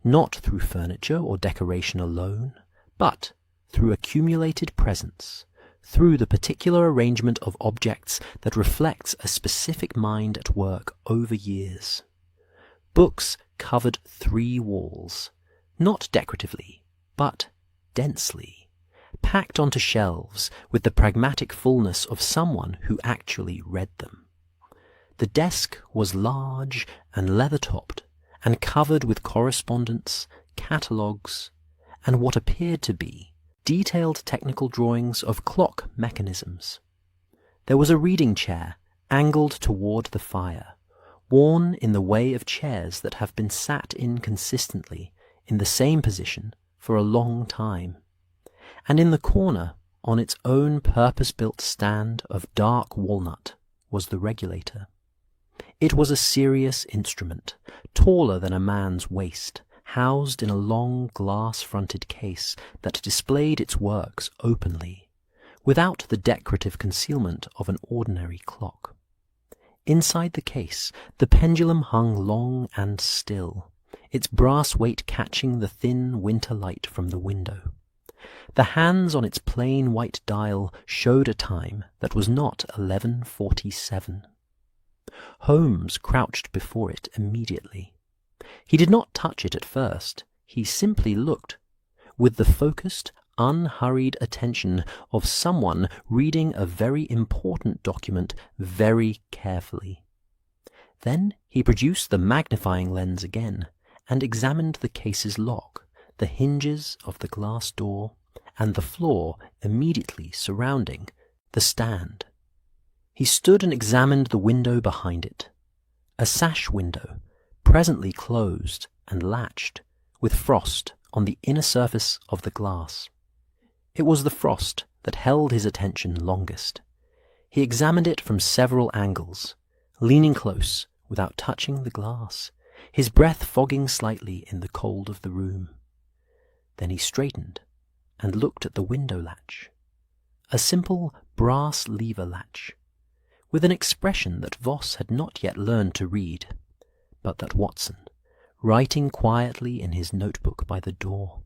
not through furniture or decoration alone, but through accumulated presence, through the particular arrangement of objects that reflects a specific mind at work over years. Books covered 3 walls, not decoratively, but densely, packed onto shelves with the pragmatic fullness of someone who actually read them. The desk was large and leather-topped and covered with correspondence, catalogues, and what appeared to be detailed technical drawings of clock mechanisms. There was a reading chair angled toward the fire, worn in the way of chairs that have been sat in consistently in the same position for a long time, and in the corner, on its own purpose-built stand of dark walnut, was the regulator. It was a serious instrument, taller than a man's waist, housed in a long glass-fronted case that displayed its works openly, without the decorative concealment of an ordinary clock. Inside the case, the pendulum hung long and still, its brass weight catching the thin winter light from the window. The hands on its plain white dial showed a time that was not 11:47. Holmes crouched before it immediately. He did not touch it at first. He simply looked, with the focused, unhurried attention of someone reading a very important document very carefully. Then he produced the magnifying lens again and examined the case's lock, the hinges of the glass door, and the floor immediately surrounding the stand. He stood and examined the window behind it, a sash window, presently closed and latched, with frost on the inner surface of the glass. It was the frost that held his attention longest. He examined it from several angles, leaning close without touching the glass, his breath fogging slightly in the cold of the room. Then he straightened and looked at the window latch, a simple brass lever latch, with an expression that Voss had not yet learned to read, but that Watson, writing quietly in his notebook by the door,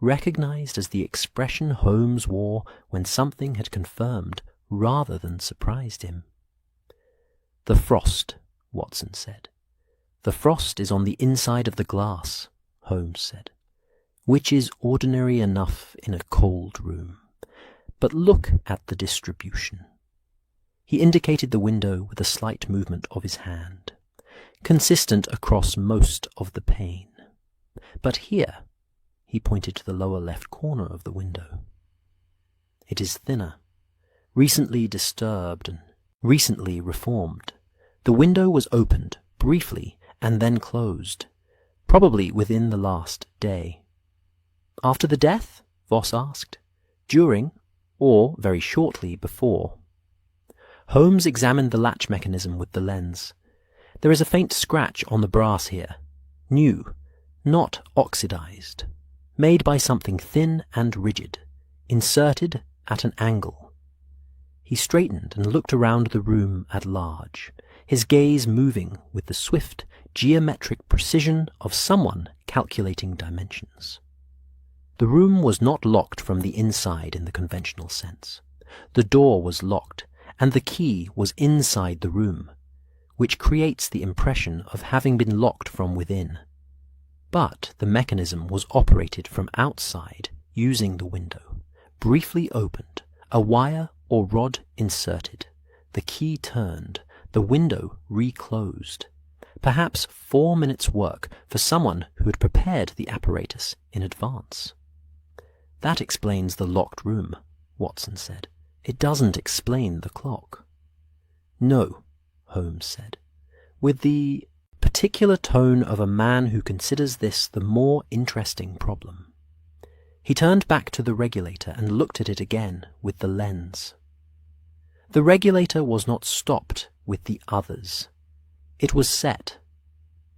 recognized as the expression Holmes wore when something had confirmed rather than surprised him. "The frost," Watson said. "The frost is on the inside of the glass," Holmes said, "which is ordinary enough in a cold room. But look at the distribution." He indicated the window with a slight movement of his hand, consistent across most of the pane. But here, he pointed to the lower left corner of the window, it is thinner, recently disturbed and recently reformed. The window was opened briefly and then closed, probably within the last day. "After the death?" Voss asked. "During, or very shortly before?" Holmes examined the latch mechanism with the lens. "There is a faint scratch on the brass here, new, not oxidized, made by something thin and rigid, inserted at an angle." He straightened and looked around the room at large, his gaze moving with the swift, geometric precision of someone calculating dimensions. The room was not locked from the inside in the conventional sense. The door was locked, and the key was inside the room, which creates the impression of having been locked from within. But the mechanism was operated from outside using the window, briefly opened, a wire or rod inserted, the key turned, the window reclosed. Perhaps 4 minutes' work for someone who had prepared the apparatus in advance. "That explains the locked room," Watson said. "It doesn't explain the clock." "No," Holmes said, with the particular tone of a man who considers this the more interesting problem. He turned back to the regulator and looked at it again with the lens. The regulator was not stopped with the others. It was set,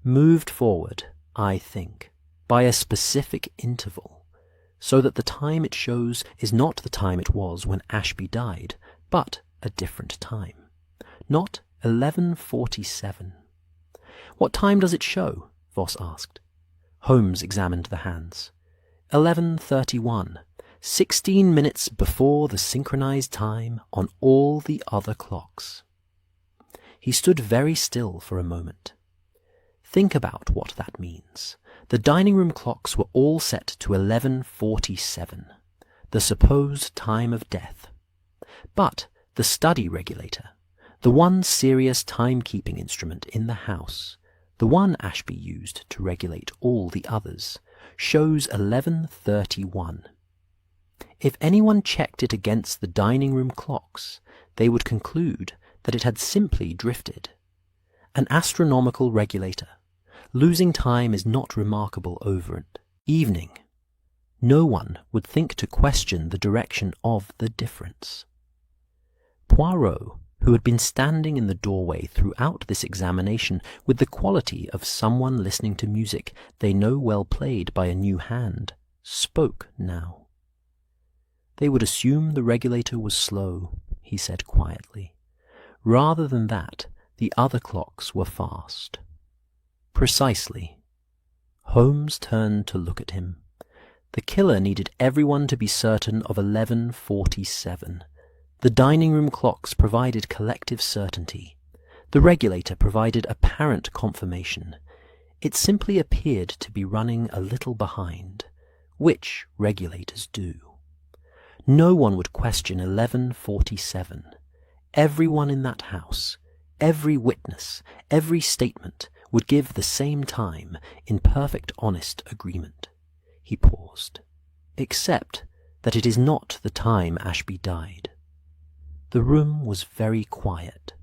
moved forward, I think, by a specific interval, so that the time it shows is not the time it was when Ashby died, but a different time. Not 11:47. "What time does it show?" Voss asked. Holmes examined the hands. 11:31, 16 minutes before the synchronized time on all the other clocks. He stood very still for a moment. Think about what that means. The dining room clocks were all set to 11:47, the supposed time of death. But the study regulator, the one serious timekeeping instrument in the house, the one Ashby used to regulate all the others, shows 11:31. If anyone checked it against the dining room clocks, they would conclude that it had simply drifted. An astronomical regulator. Losing time is not remarkable over an evening. No one would think to question the direction of the difference. Poirot, who had been standing in the doorway throughout this examination with the quality of someone listening to music they know well played by a new hand, spoke now. "They would assume the regulator was slow," he said quietly. "Rather than that, the other clocks were fast." "Precisely." Holmes turned to look at him. The killer needed everyone to be certain of 11:47. The dining room clocks provided collective certainty. The regulator provided apparent confirmation. It simply appeared to be running a little behind, which regulators do. No one would question 11:47. Everyone in that house, every witness, every statement would give the same time in perfect honest agreement. He paused. Except that it is not the time Ashby died. The room was very quiet.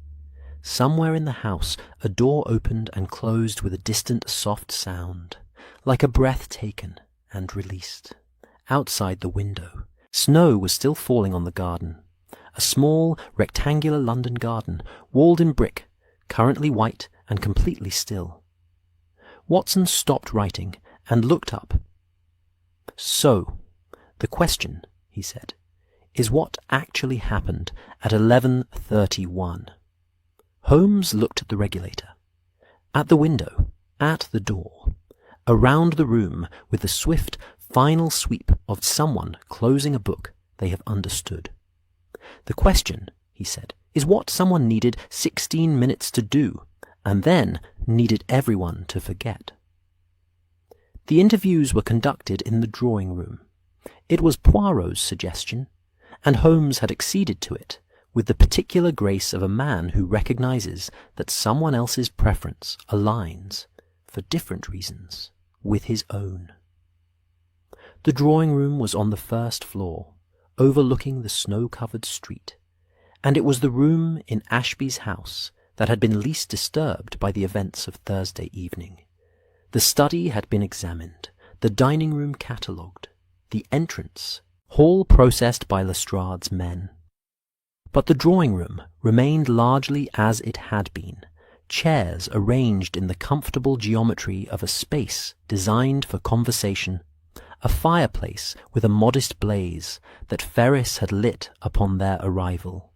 Somewhere in the house a door opened and closed with a distant soft sound, like a breath taken and released. Outside the window, snow was still falling on the garden. A small, rectangular London garden, walled in brick, currently white and completely still. Watson stopped writing and looked up. "So, the question," he said, "is what actually happened at 11:31. Holmes looked at the regulator, at the window, at the door, around the room with the swift, final sweep of someone closing a book they have understood. "The question," he said, "is what someone needed 16 minutes to do, and then needed everyone to forget." The interviews were conducted in the drawing room. It was Poirot's suggestion, and Holmes had acceded to it with the particular grace of a man who recognizes that someone else's preference aligns, for different reasons, with his own. The drawing room was on the first floor, overlooking the snow-covered street, and it was the room in Ashby's house that had been least disturbed by the events of Thursday evening. The study had been examined, the dining-room catalogued, the entrance, hall processed by Lestrade's men. But the drawing-room remained largely as it had been, chairs arranged in the comfortable geometry of a space designed for conversation, a fireplace with a modest blaze that Ferris had lit upon their arrival,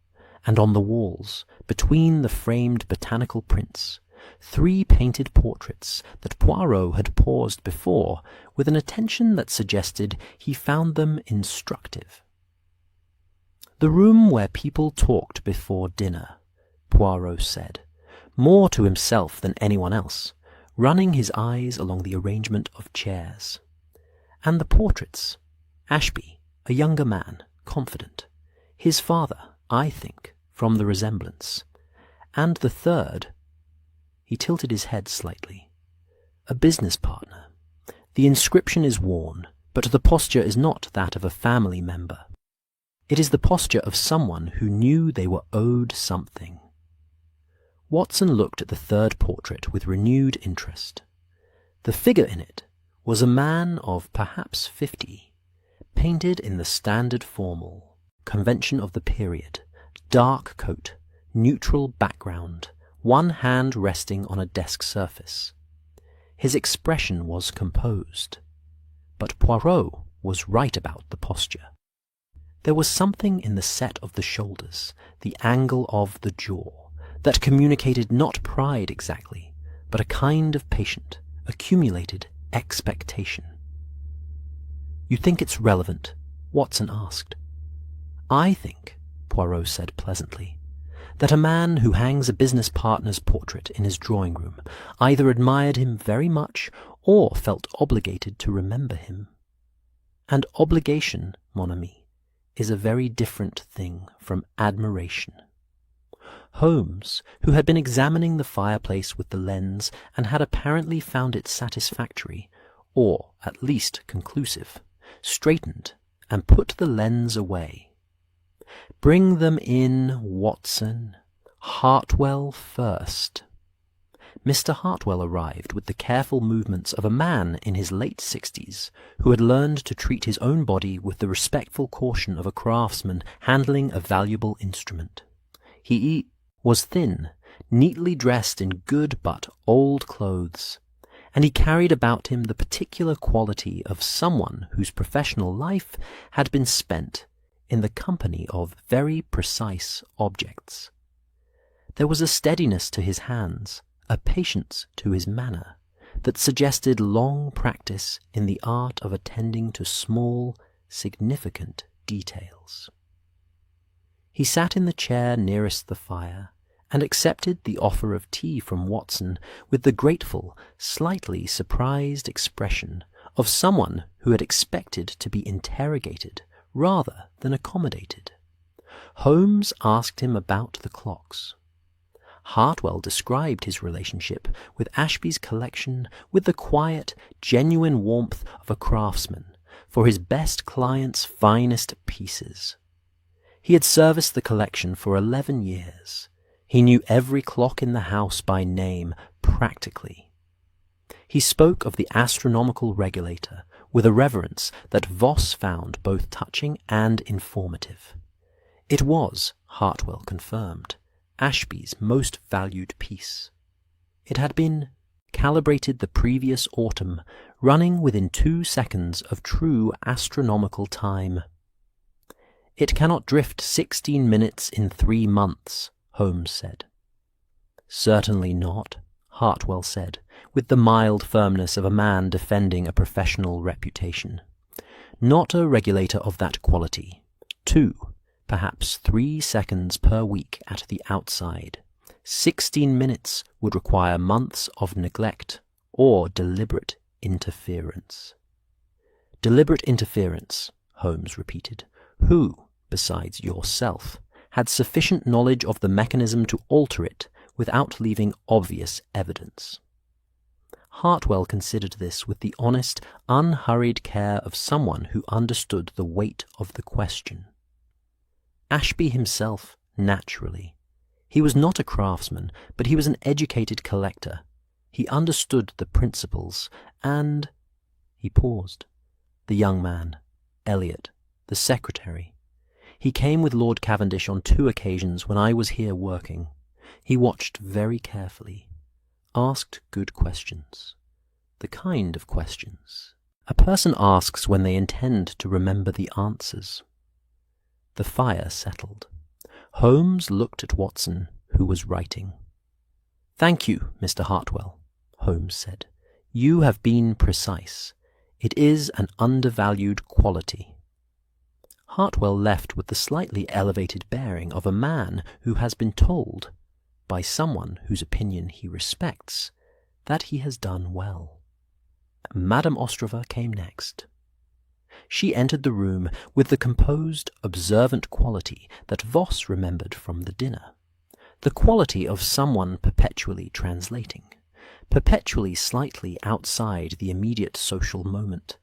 and on the walls, between the framed botanical prints, 3 painted portraits that Poirot had paused before with an attention that suggested he found them instructive. "The room where people talked before dinner," Poirot said, more to himself than anyone else, running his eyes along the arrangement of chairs. "And the portraits. Ashby, a younger man, confident. His father, I think, from the resemblance. And the third," he tilted his head slightly, "a business partner. The inscription is worn, but the posture is not that of a family member. It is the posture of someone who knew they were owed something." Watson looked at the third portrait with renewed interest. The figure in it was a man of perhaps 50, painted in the standard formal convention of the period, dark coat, neutral background, one hand resting on a desk surface. His expression was composed, but Poirot was right about the posture. There was something in the set of the shoulders, the angle of the jaw, that communicated not pride exactly, but a kind of patient, accumulated expectation. "You think it's relevant?" Watson asked. "I think," Poirot said pleasantly, "that a man who hangs a business partner's portrait in his drawing room either admired him very much or felt obligated to remember him. And obligation, mon ami, is a very different thing from admiration." Holmes, who had been examining the fireplace with the lens and had apparently found it satisfactory, or at least conclusive, straightened and put the lens away. "Bring them in, Watson. Hartwell first." Mr. Hartwell arrived with the careful movements of a man in his late 60s who had learned to treat his own body with the respectful caution of a craftsman handling a valuable instrument. He was thin, neatly dressed in good but old clothes, and he carried about him the particular quality of someone whose professional life had been spent in the company of very precise objects. There was a steadiness to his hands, a patience to his manner, that suggested long practice in the art of attending to small, significant details. He sat in the chair nearest the fire, and accepted the offer of tea from Watson with the grateful, slightly surprised expression of someone who had expected to be interrogated rather than accommodated. Holmes asked him about the clocks. Hartwell described his relationship with Ashby's collection with the quiet, genuine warmth of a craftsman for his best client's finest pieces. He had serviced the collection for 11 years. He knew every clock in the house by name, practically. He spoke of the astronomical regulator with a reverence that Voss found both touching and informative. It was, Hartwell confirmed, Ashby's most valued piece. It had been calibrated the previous autumn, running within 2 seconds of true astronomical time. "It cannot drift 16 minutes in 3 months, Holmes said. "Certainly not," Hartwell said, with the mild firmness of a man defending a professional reputation. "Not a regulator of that quality. 2, perhaps 3 seconds per week at the outside. 16 minutes would require months of neglect or deliberate interference." "Deliberate interference," Holmes repeated. "Who, besides yourself, had sufficient knowledge of the mechanism to alter it without leaving obvious evidence?" Hartwell considered this with the honest, unhurried care of someone who understood the weight of the question. Ashby himself, naturally. He was not a craftsman, but he was an educated collector. He understood the principles, and... He paused. "The young man, Elliot, the secretary. He came with Lord Cavendish on 2 occasions when I was here working. He watched very carefully, asked good questions. The kind of questions a person asks when they intend to remember the answers." The fire settled. Holmes looked at Watson, who was writing. "Thank you, Mr. Hartwell," Holmes said. "You have been precise. It is an undervalued quality." Hartwell left with the slightly elevated bearing of a man who has been told, by someone whose opinion he respects, that he has done well. Madame Ostrova came next. She entered the room with the composed, observant quality that Voss remembered from the dinner, the quality of someone perpetually translating, perpetually slightly outside the immediate social moment,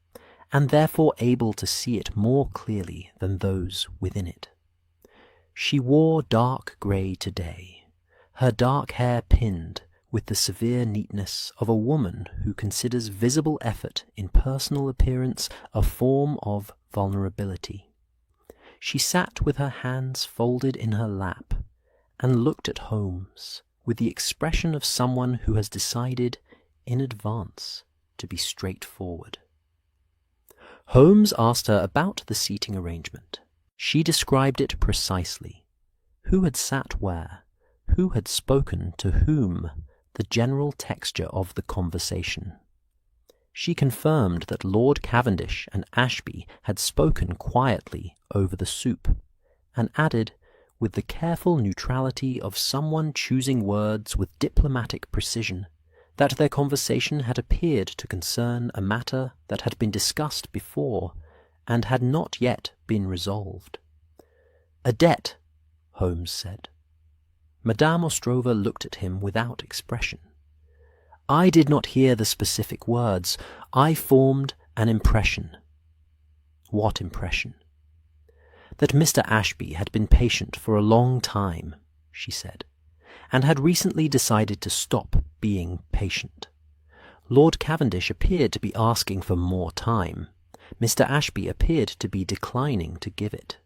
and therefore able to see it more clearly than those within it. She wore dark grey today, her dark hair pinned with the severe neatness of a woman who considers visible effort in personal appearance a form of vulnerability. She sat with her hands folded in her lap and looked at Holmes with the expression of someone who has decided in advance to be straightforward. Holmes asked her about the seating arrangement. She described it precisely. Who had sat where? Who had spoken to whom? The general texture of the conversation. She confirmed that Lord Cavendish and Ashby had spoken quietly over the soup, and added, with the careful neutrality of someone choosing words with diplomatic precision, that their conversation had appeared to concern a matter that had been discussed before and had not yet been resolved. "A debt," Holmes said. Madame Ostrova looked at him without expression. "I did not hear the specific words. I formed an impression." "What impression?" "That Mr. Ashby had been patient for a long time," she said, "and had recently decided to stop being patient. Lord Cavendish appeared to be asking for more time. Mr. Ashby appeared to be declining to give it."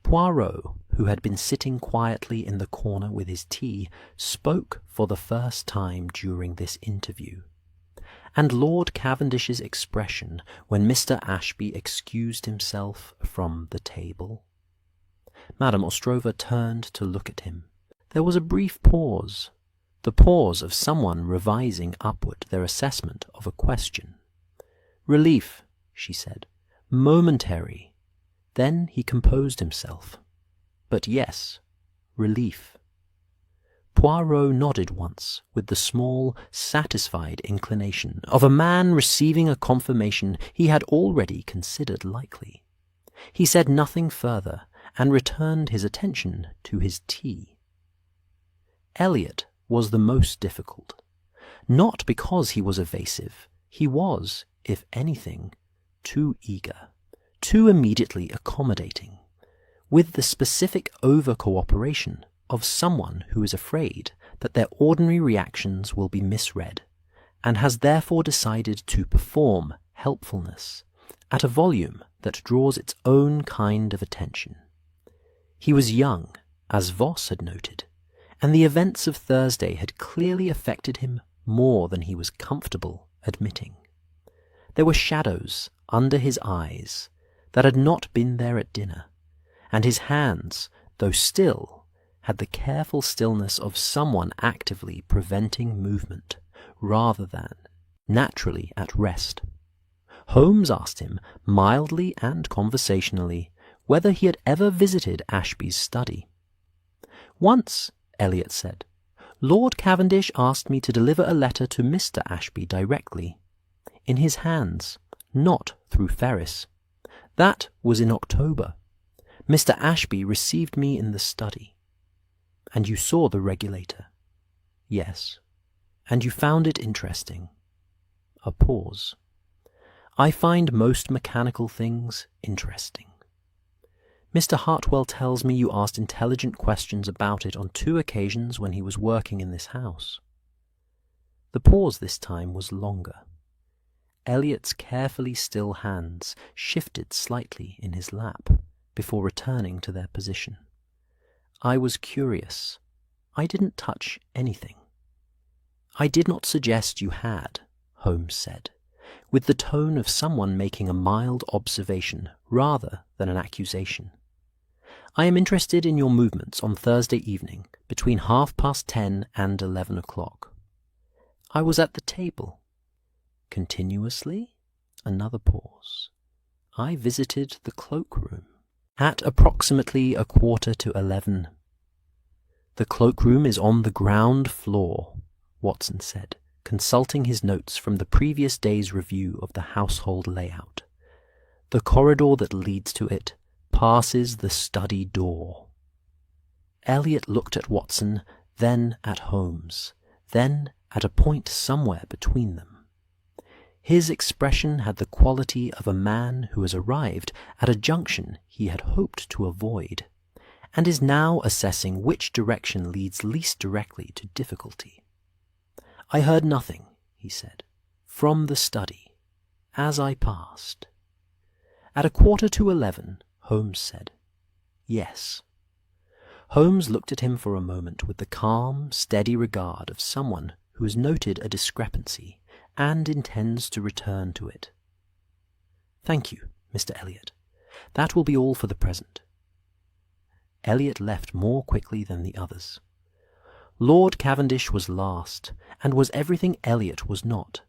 Poirot, who had been sitting quietly in the corner with his tea, spoke for the first time during this interview. And Lord Cavendish's expression when Mr. Ashby excused himself from the table. Madame Ostrova turned to look at him. There was a brief pause, the pause of someone revising upward their assessment of a question. "Relief," she said. "Momentary." Then he composed himself. "But yes, relief." Poirot nodded once with the small, satisfied inclination of a man receiving a confirmation he had already considered likely. He said nothing further and returned his attention to his tea. Elliot was the most difficult. Not because he was evasive. He was, if anything, too eager, too immediately accommodating, with the specific over-cooperation of someone who is afraid that their ordinary reactions will be misread, and has therefore decided to perform helpfulness at a volume that draws its own kind of attention. He was young, as Voss had noted, and the events of Thursday had clearly affected him more than he was comfortable admitting. There were shadows under his eyes that had not been there at dinner, and his hands, though still, had the careful stillness of someone actively preventing movement, rather than naturally at rest. Holmes asked him, mildly and conversationally, whether he had ever visited Ashby's study. "Once," Elliot said. "Lord Cavendish asked me to deliver a letter to Mr. Ashby directly, in his hands, not through Ferris. That was in October. Mr. Ashby received me in the study. And you saw the regulator?" "Yes." "And you found it interesting?" A pause. "I find most mechanical things interesting. Mr. Hartwell tells me you asked intelligent questions about it on 2 occasions when he was working in this house." The pause this time was longer. Elliot's carefully still hands shifted slightly in his lap before returning to their position. "I was curious. I didn't touch anything." "I did not suggest you had," Holmes said, with the tone of someone making a mild observation rather than an accusation. "I am interested in your movements on Thursday evening between 10:30 and 11 o'clock. "I was at the table." "Continuously?" Another pause. "I visited the cloakroom." "At approximately 11:15. "The cloakroom is on the ground floor," Watson said, consulting his notes from the previous day's review of the household layout. "The corridor that leads to it passes the study door." Elliot looked at Watson, then at Holmes, then at a point somewhere between them. His expression had the quality of a man who has arrived at a junction he had hoped to avoid, and is now assessing which direction leads least directly to difficulty. "I heard nothing," he said, "from the study, as I passed." "At 11:15, Holmes said. "Yes." Holmes looked at him for a moment with the calm, steady regard of someone who has noted a discrepancy and intends to return to it. "Thank you, Mr. Elliot. That will be all for the present." Elliot left more quickly than the others. Lord Cavendish was last, and was everything Elliot was not.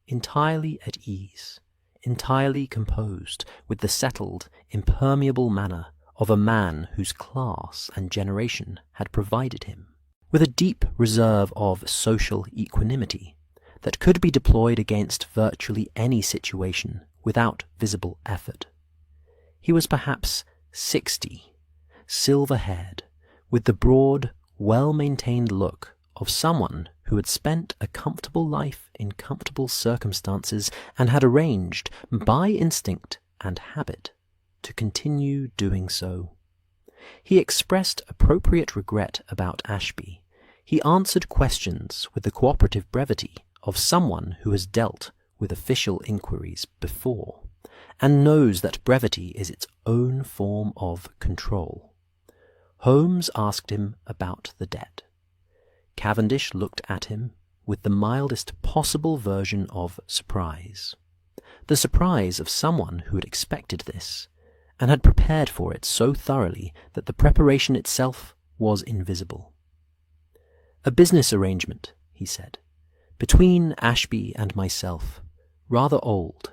Entirely at ease, entirely composed, with the settled, impermeable manner of a man whose class and generation had provided him, with a deep reserve of social equanimity that could be deployed against virtually any situation without visible effort. He was perhaps 60, silver-haired, with the broad, well-maintained look of someone who had spent a comfortable life in comfortable circumstances and had arranged, by instinct and habit, to continue doing so. He expressed appropriate regret about Ashby. He answered questions with the cooperative brevity of someone who has dealt with official inquiries before, and knows that brevity is its own form of control. Holmes asked him about the debt. Cavendish looked at him with the mildest possible version of surprise. The surprise of someone who had expected this, and had prepared for it so thoroughly that the preparation itself was invisible. "A business arrangement," he said, "between Ashby and myself, rather old.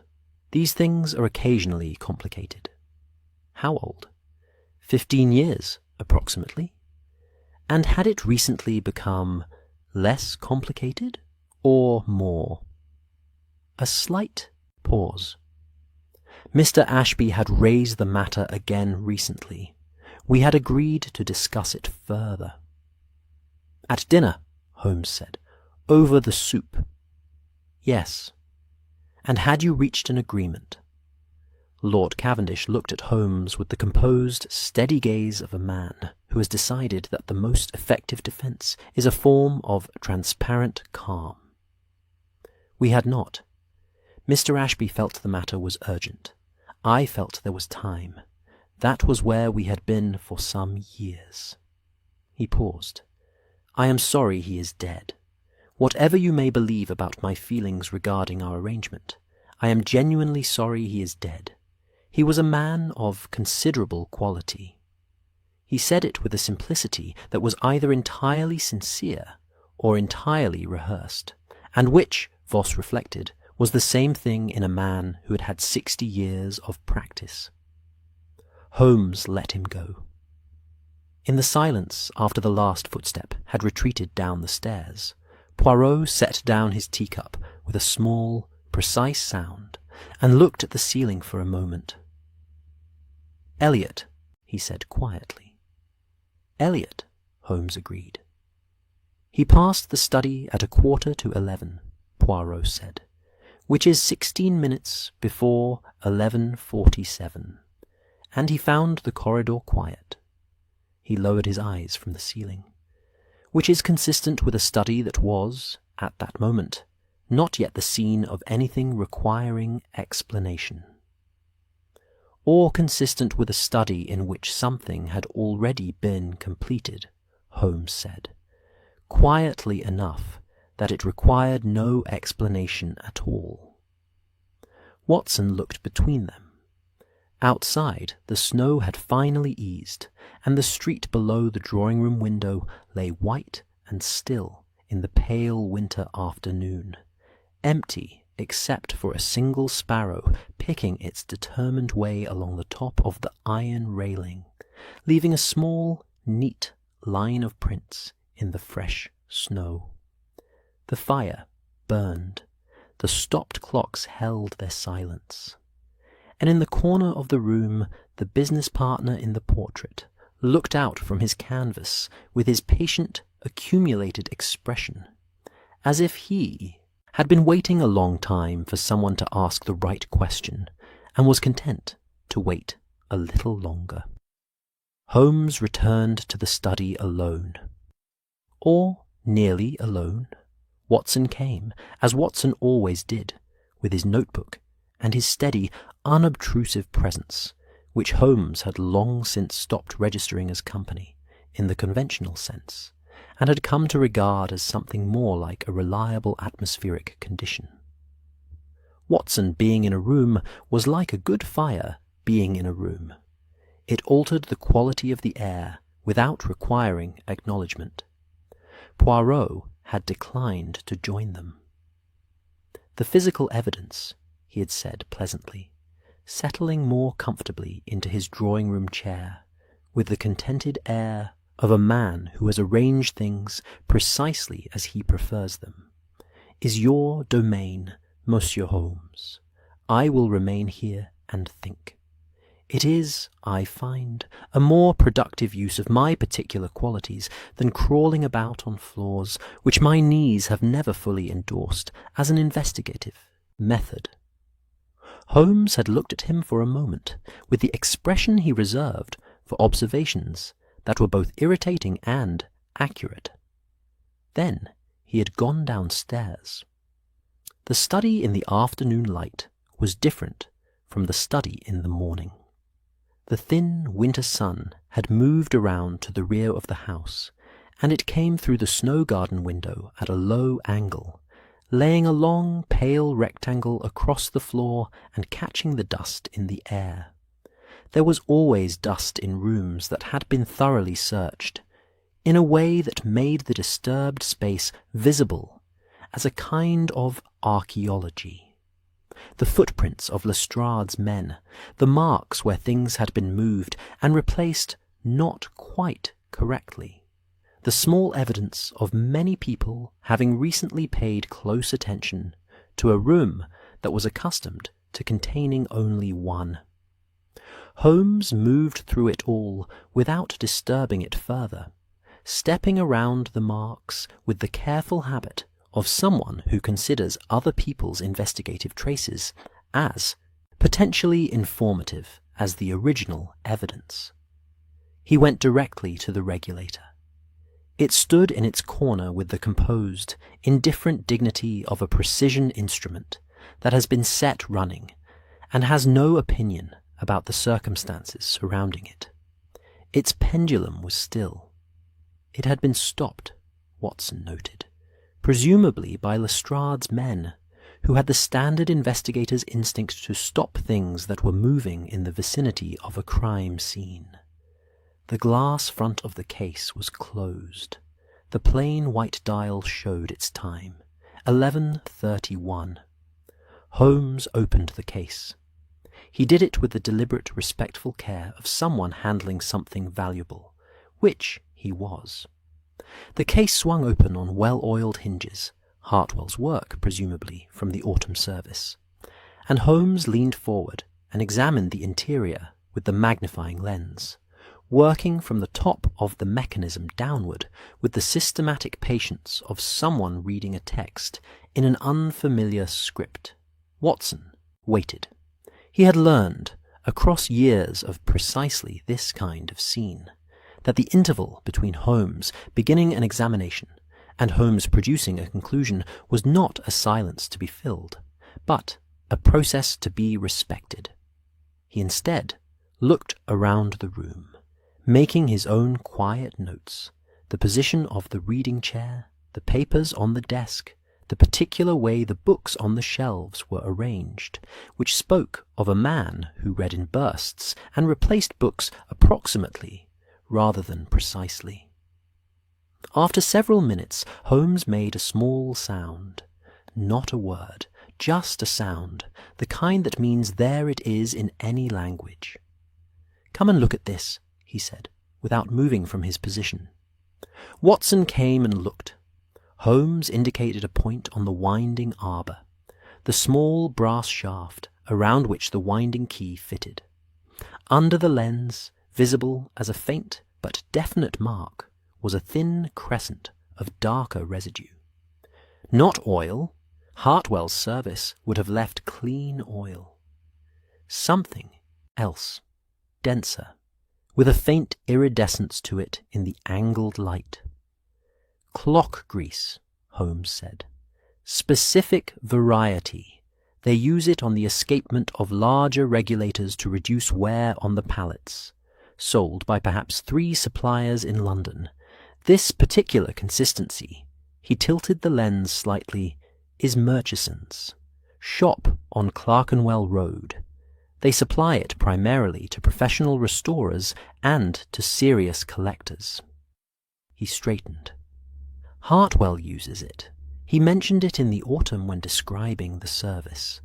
These things are occasionally complicated." "How old?" 15 years, approximately. "And had it recently become less complicated, or more?" A slight pause. "Mr. Ashby had raised the matter again recently. We had agreed to discuss it further." "At dinner," Holmes said. "Over the soup." "Yes." "And had you reached an agreement?" Lord Cavendish looked at Holmes with the composed, steady gaze of a man who has decided that the most effective defence is a form of transparent calm. "We had not. Mr. Ashby felt the matter was urgent. I felt there was time. That was where we had been for some years." He paused. "I am sorry he is dead. Whatever you may believe about my feelings regarding our arrangement, I am genuinely sorry he is dead. He was a man of considerable quality." He said it with a simplicity that was either entirely sincere or entirely rehearsed, and which, Voss reflected, was the same thing in a man who had had 60 years of practice. Holmes let him go. In the silence after the last footstep had retreated down the stairs, Poirot set down his teacup with a small, precise sound and looked at the ceiling for a moment. "Elliot," he said quietly. "Elliot," Holmes agreed. "He passed the study at 11:15, Poirot said, "which is 16 minutes before 11:47, and he found the corridor quiet." He lowered his eyes from the ceiling. "Which is consistent with a study that was, at that moment, not yet the scene of anything requiring explanation." "Or consistent with a study in which something had already been completed," Holmes said, "quietly enough that it required no explanation at all." Watson looked between them. Outside, the snow had finally eased, and the street below the drawing-room window lay white and still in the pale winter afternoon, empty except for a single sparrow picking its determined way along the top of the iron railing, leaving a small, neat line of prints in the fresh snow. The fire burned. The stopped clocks held their silence. And in the corner of the room, the business partner in the portrait looked out from his canvas with his patient, accumulated expression, as if he had been waiting a long time for someone to ask the right question, and was content to wait a little longer. Holmes returned to the study alone. Or nearly alone. Watson came, as Watson always did, with his notebook and his steady, unobtrusive presence, which Holmes had long since stopped registering as company, in the conventional sense, and had come to regard as something more like a reliable atmospheric condition. Watson being in a room was like a good fire being in a room. It altered the quality of the air without requiring acknowledgment. Poirot had declined to join them. "The physical evidence," he had said pleasantly, settling more comfortably into his drawing-room chair, with the contented air of a man who has arranged things precisely as he prefers them, "is your domain, Monsieur Holmes. I will remain here and think. It is, I find, a more productive use of my particular qualities than crawling about on floors which my knees have never fully endorsed as an investigative method." Holmes had looked at him for a moment with the expression he reserved for observations that were both irritating and accurate. Then he had gone downstairs. The study in the afternoon light was different from the study in the morning. The thin winter sun had moved around to the rear of the house, and it came through the snow garden window at a low angle, laying a long, pale rectangle across the floor and catching the dust in the air. There was always dust in rooms that had been thoroughly searched, in a way that made the disturbed space visible as a kind of archaeology. The footprints of Lestrade's men, the marks where things had been moved and replaced not quite correctly, the small evidence of many people having recently paid close attention to a room that was accustomed to containing only one. Holmes moved through it all without disturbing it further, stepping around the marks with the careful habit of someone who considers other people's investigative traces as potentially informative as the original evidence. He went directly to the regulator. It stood in its corner with the composed, indifferent dignity of a precision instrument that has been set running and has no opinion about the circumstances surrounding it. Its pendulum was still. It had been stopped, Watson noted, presumably by Lestrade's men, who had the standard investigator's instinct to stop things that were moving in the vicinity of a crime scene. The glass front of the case was closed. The plain white dial showed its time, 11:31. Holmes opened the case. He did it with the deliberate, respectful care of someone handling something valuable, which he was. The case swung open on well-oiled hinges, Hartwell's work, presumably, from the autumn service, and Holmes leaned forward and examined the interior with the magnifying lens, working from the top of the mechanism downward with the systematic patience of someone reading a text in an unfamiliar script. Watson waited. He had learned, across years of precisely this kind of scene, that the interval between Holmes beginning an examination and Holmes producing a conclusion was not a silence to be filled, but a process to be respected. He instead looked around the room, making his own quiet notes, the position of the reading chair, the papers on the desk, the particular way the books on the shelves were arranged, which spoke of a man who read in bursts and replaced books approximately rather than precisely. After several minutes, Holmes made a small sound. Not a word, just a sound, the kind that means there it is in any language. "Come and look at this," he said, without moving from his position. Watson came and looked. Holmes indicated a point on the winding arbor, the small brass shaft around which the winding key fitted. Under the lens, visible as a faint but definite mark, was a thin crescent of darker residue. Not oil. Hartwell's service would have left clean oil. Something else, denser, with a faint iridescence to it in the angled light. "Clock grease," Holmes said. "Specific variety. They use it on the escapement of larger regulators to reduce wear on the pallets. Sold by perhaps 3 suppliers in London. This particular consistency," he tilted the lens slightly, "is Murchison's. Shop on Clerkenwell Road. They supply it primarily to professional restorers and to serious collectors." He straightened. "Hartwell uses it. He mentioned it in the autumn when describing the service.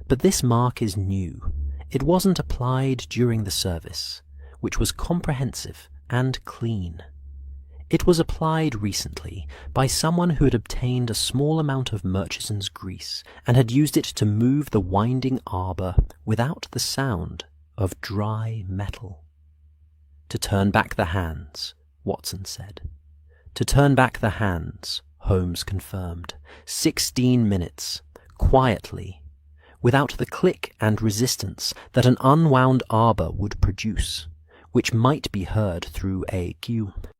But this mark is new. It wasn't applied during the service, which was comprehensive and clean. It was applied recently by someone who had obtained a small amount of Murchison's grease and had used it to move the winding arbor without the sound of dry metal." "To turn back the hands," Watson said. "To turn back the hands," Holmes confirmed. 16 minutes, quietly, without the click and resistance that an unwound arbor would produce, which might be heard through a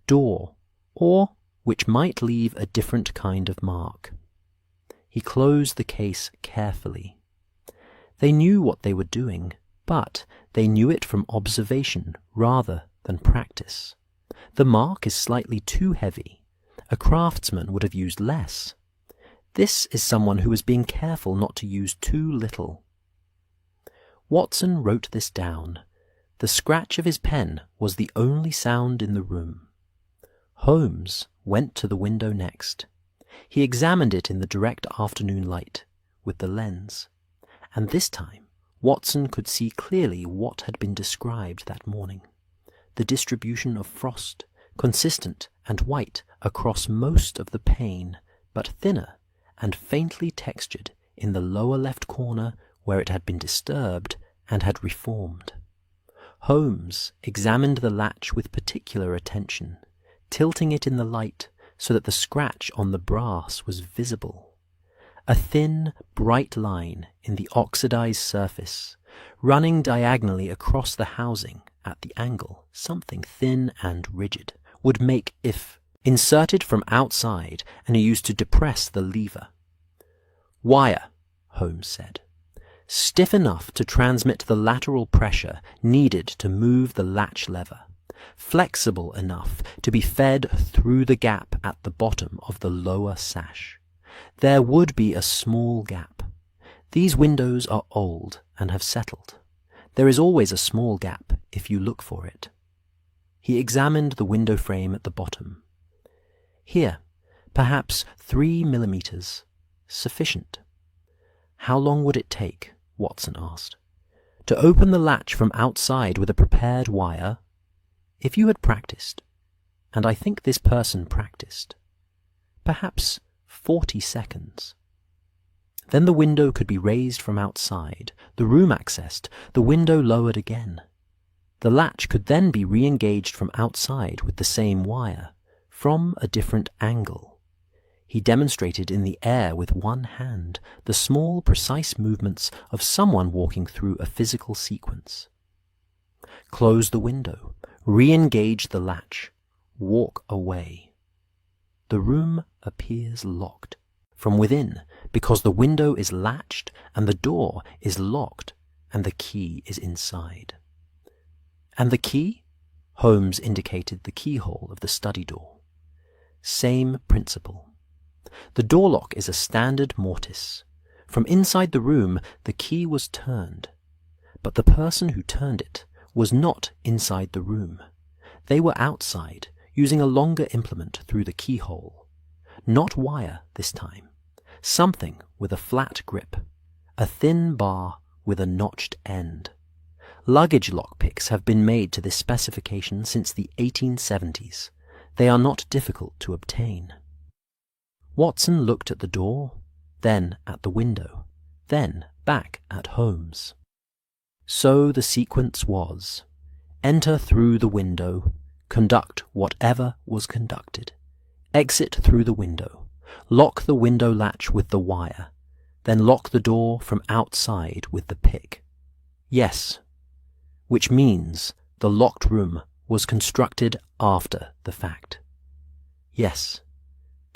door, or which might leave a different kind of mark. He closed the case carefully. They knew what they were doing, but they knew it from observation rather than practice. The mark is slightly too heavy. A craftsman would have used less. This is someone who was being careful not to use too little. Watson wrote this down. The scratch of his pen was the only sound in the room. Holmes went to the window next. He examined it in the direct afternoon light, with the lens, and this time Watson could see clearly what had been described that morning. The distribution of frost, consistent and white across most of the pane, but thinner and faintly textured in the lower left corner where it had been disturbed and had reformed. Holmes examined the latch with particular attention, tilting it in the light so that the scratch on the brass was visible. A thin, bright line in the oxidized surface, running diagonally across the housing at the angle, something thin and rigid, would make if inserted from outside and used to depress the lever. Wire, Holmes said, stiff enough to transmit the lateral pressure needed to move the latch lever, flexible enough to be fed through the gap at the bottom of the lower sash. There would be a small gap. These windows are old and have settled. There is always a small gap if you look for it. He examined the window frame at the bottom. Here, perhaps 3 millimeters. Sufficient. How long would it take, Watson asked, to open the latch from outside with a prepared wire? If you had practiced, and I think this person practiced, perhaps 40 seconds. Then the window could be raised from outside, the room accessed, the window lowered again. The latch could then be re-engaged from outside with the same wire, from a different angle. He demonstrated in the air with one hand the small, precise movements of someone walking through a physical sequence. Close the window, re-engage the latch, walk away. The room appears locked from within because the window is latched and the door is locked and the key is inside. And the key? Holmes indicated the keyhole of the study door. Same principle. The door lock is a standard mortise. From inside the room, the key was turned. But the person who turned it was not inside the room. They were outside, using a longer implement through the keyhole. Not wire this time. Something with a flat grip. A thin bar with a notched end. Luggage lockpicks have been made to this specification since the 1870s. They are not difficult to obtain. Watson looked at the door, then at the window, then back at Holmes. So the sequence was: enter through the window, conduct whatever was conducted, exit through the window, lock the window latch with the wire, then lock the door from outside with the pick. Yes, which means the locked room was constructed after the fact. Yes.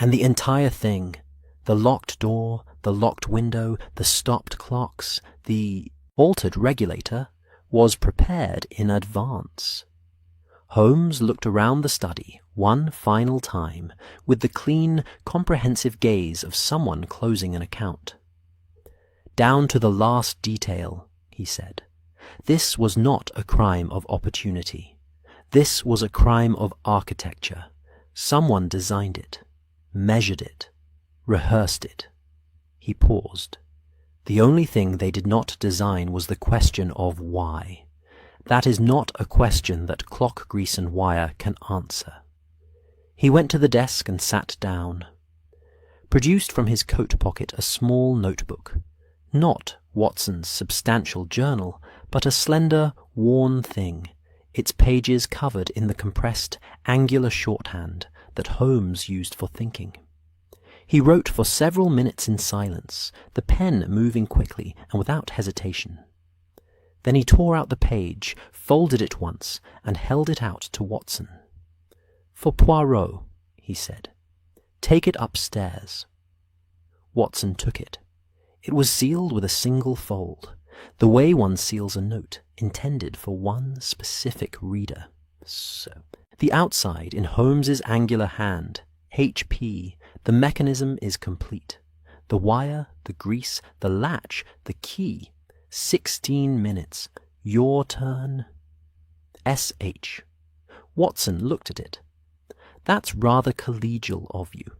And the entire thing, the locked door, the locked window, the stopped clocks, the altered regulator, was prepared in advance. Holmes looked around the study one final time with the clean, comprehensive gaze of someone closing an account. Down to the last detail, he said. This was not a crime of opportunity. This was a crime of architecture. Someone designed it. Measured it, rehearsed it. He paused. The only thing they did not design was the question of why. That is not a question that clock grease and wire can answer. He went to the desk and sat down. Produced from his coat pocket a small notebook. Not Watson's substantial journal, but a slender, worn thing, its pages covered in the compressed, angular shorthand that Holmes used for thinking. He wrote for several minutes in silence, the pen moving quickly and without hesitation. Then he tore out the page, folded it once, and held it out to Watson. "For Poirot," he said. "Take it upstairs." Watson took it. It was sealed with a single fold, the way one seals a note intended for one specific reader. So, the outside in Holmes's angular hand, HP, the mechanism is complete. The wire, the grease, the latch, the key. 16 minutes. Your turn. SH. Watson looked at it. That's rather collegial of you.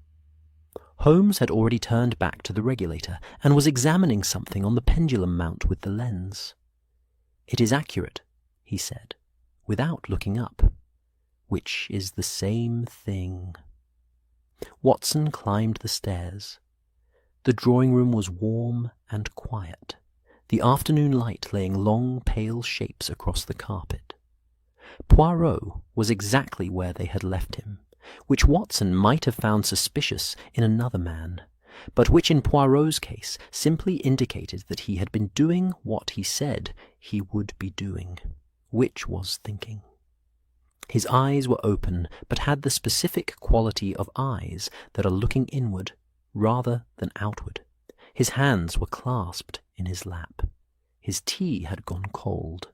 Holmes had already turned back to the regulator and was examining something on the pendulum mount with the lens. "It is accurate," he said, without looking up. "Which is the same thing." Watson climbed the stairs. The drawing-room was warm and quiet, the afternoon light laying long, pale shapes across the carpet. Poirot was exactly where they had left him, which Watson might have found suspicious in another man, but which in Poirot's case simply indicated that he had been doing what he said he would be doing, which was thinking. His eyes were open, but had the specific quality of eyes that are looking inward rather than outward. His hands were clasped in his lap. His tea had gone cold.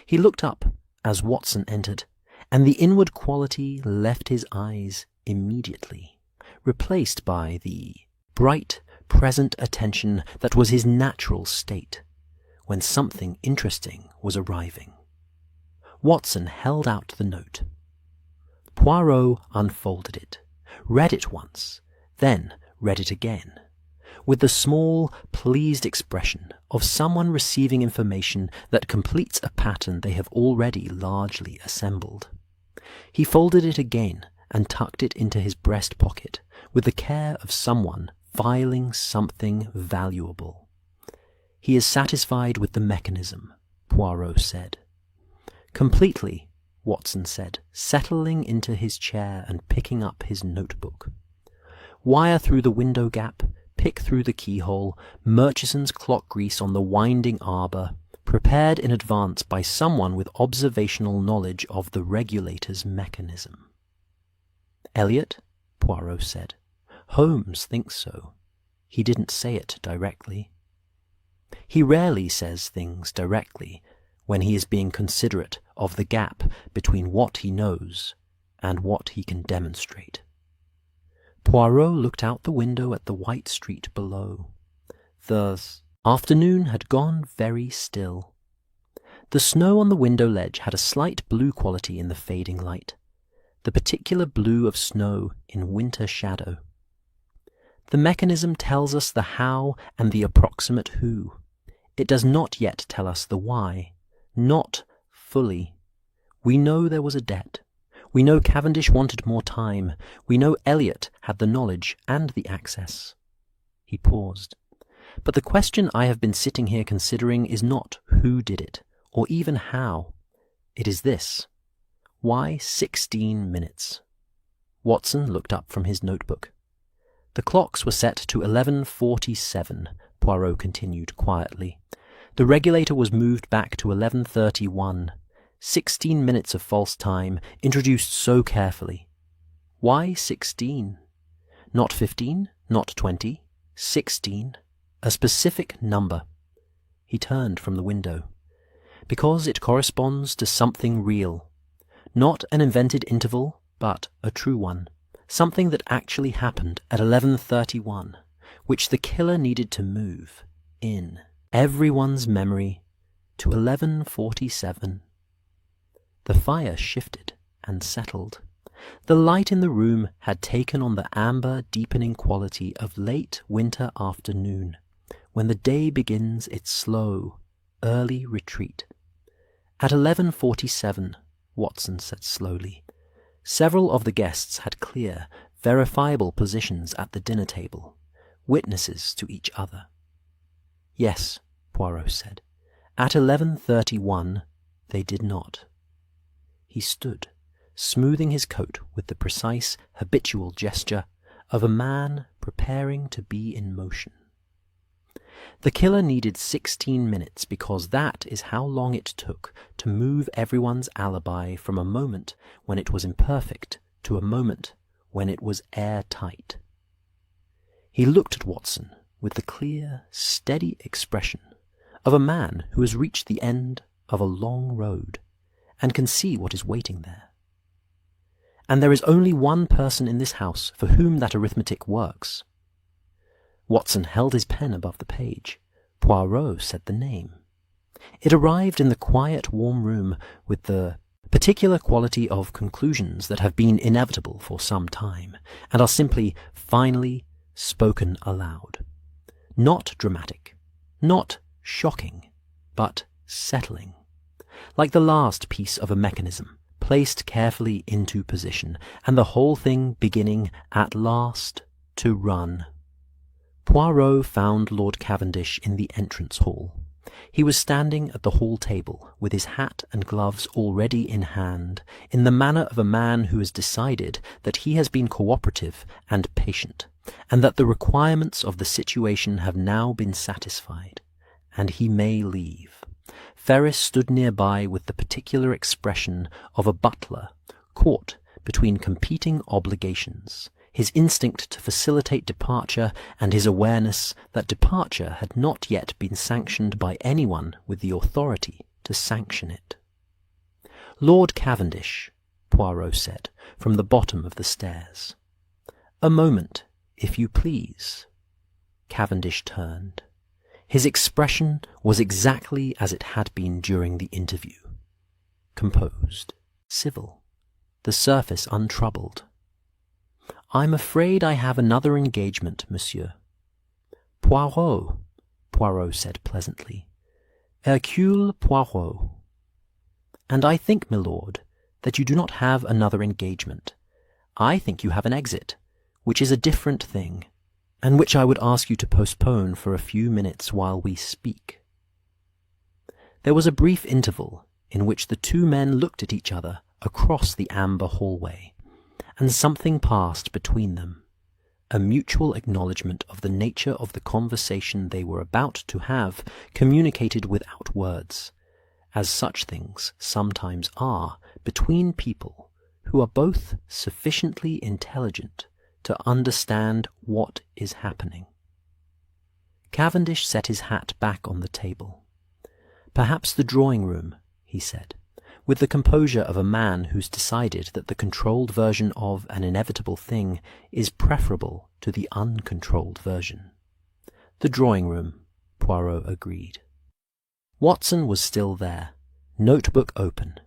He looked up as Watson entered, and the inward quality left his eyes immediately, replaced by the bright, present attention that was his natural state when something interesting was arriving. Watson held out the note. Poirot unfolded it, read it once, then read it again, with the small, pleased expression of someone receiving information that completes a pattern they have already largely assembled. He folded it again and tucked it into his breast pocket with the care of someone filing something valuable. "He is satisfied with the mechanism," Poirot said. "Completely," Watson said, settling into his chair and picking up his notebook. "Wire through the window gap, pick through the keyhole, Murchison's clock grease on the winding arbor, prepared in advance by someone with observational knowledge of the regulator's mechanism." "Elliot?" Poirot said. "Holmes thinks so. He didn't say it directly." "He rarely says things directly when he is being considerate of the gap between what he knows and what he can demonstrate." Poirot looked out the window at the white street below. The afternoon had gone very still. The snow on the window ledge had a slight blue quality in the fading light, the particular blue of snow in winter shadow. The mechanism tells us the how and the approximate who. It does not yet tell us the why. Not fully. We know there was a debt. We know Cavendish wanted more time. We know Elliot had the knowledge and the access. He paused. But the question I have been sitting here considering is not who did it, or even how. It is this. Why 16 minutes? Watson looked up from his notebook. "The clocks were set to 11:47, Poirot continued quietly. "The regulator was moved back to 11:31. 16 minutes of false time, introduced so carefully. Why 16? Not 15, not 20, 16. A specific number." He turned from the window. "Because it corresponds to something real. Not an invented interval, but a true one. Something that actually happened at 11:31, which the killer needed to move in everyone's memory to 11:47. The fire shifted and settled. The light in the room had taken on the amber, deepening quality of late winter afternoon, when the day begins its slow, early retreat. At 11:47, Watson said slowly, several of the guests had clear, verifiable positions at the dinner table, witnesses to each other. "Yes," Poirot said. "At 11:31, they did not." He stood, smoothing his coat with the precise, habitual gesture of a man preparing to be in motion. The killer needed 16 minutes because that is how long it took to move everyone's alibi from a moment when it was imperfect to a moment when it was airtight. He looked at Watson with the clear, steady expression of a man who has reached the end of a long road and can see what is waiting there. And there is only one person in this house for whom that arithmetic works. Watson held his pen above the page. Poirot said the name. It arrived in the quiet, warm room with the particular quality of conclusions that have been inevitable for some time, and are simply, finally, spoken aloud. Not dramatic, not shocking, but settling. Like the last piece of a mechanism, placed carefully into position, and the whole thing beginning, at last, to run. Poirot found Lord Cavendish in the entrance hall, He was standing at the hall table, with his hat and gloves already in hand, in the manner of a man who has decided that he has been cooperative and patient, and that the requirements of the situation have now been satisfied, and he may leave. Ferris stood nearby with the particular expression of a butler caught between competing obligations, his instinct to facilitate departure and his awareness that departure had not yet been sanctioned by anyone with the authority to sanction it. "Lord Cavendish," Poirot said, from the bottom of the stairs. "A moment, if you please." Cavendish turned. His expression was exactly as it had been during the interview. Composed, civil, the surface untroubled. "I'm afraid I have another engagement, monsieur." "Poirot," Poirot said pleasantly. "Hercule Poirot." "And I think, milord, that you do not have another engagement. I think you have an exit, which is a different thing, and which I would ask you to postpone for a few minutes while we speak." There was a brief interval in which the two men looked at each other across the amber hallway, and something passed between them, a mutual acknowledgment of the nature of the conversation they were about to have, communicated without words, as such things sometimes are between people who are both sufficiently intelligent to understand what is happening. Cavendish set his hat back on the table. "Perhaps the drawing-room," he said, with the composure of a man who's decided that the controlled version of an inevitable thing is preferable to the uncontrolled version. "The drawing-room," Poirot agreed. Watson was still there, notebook open.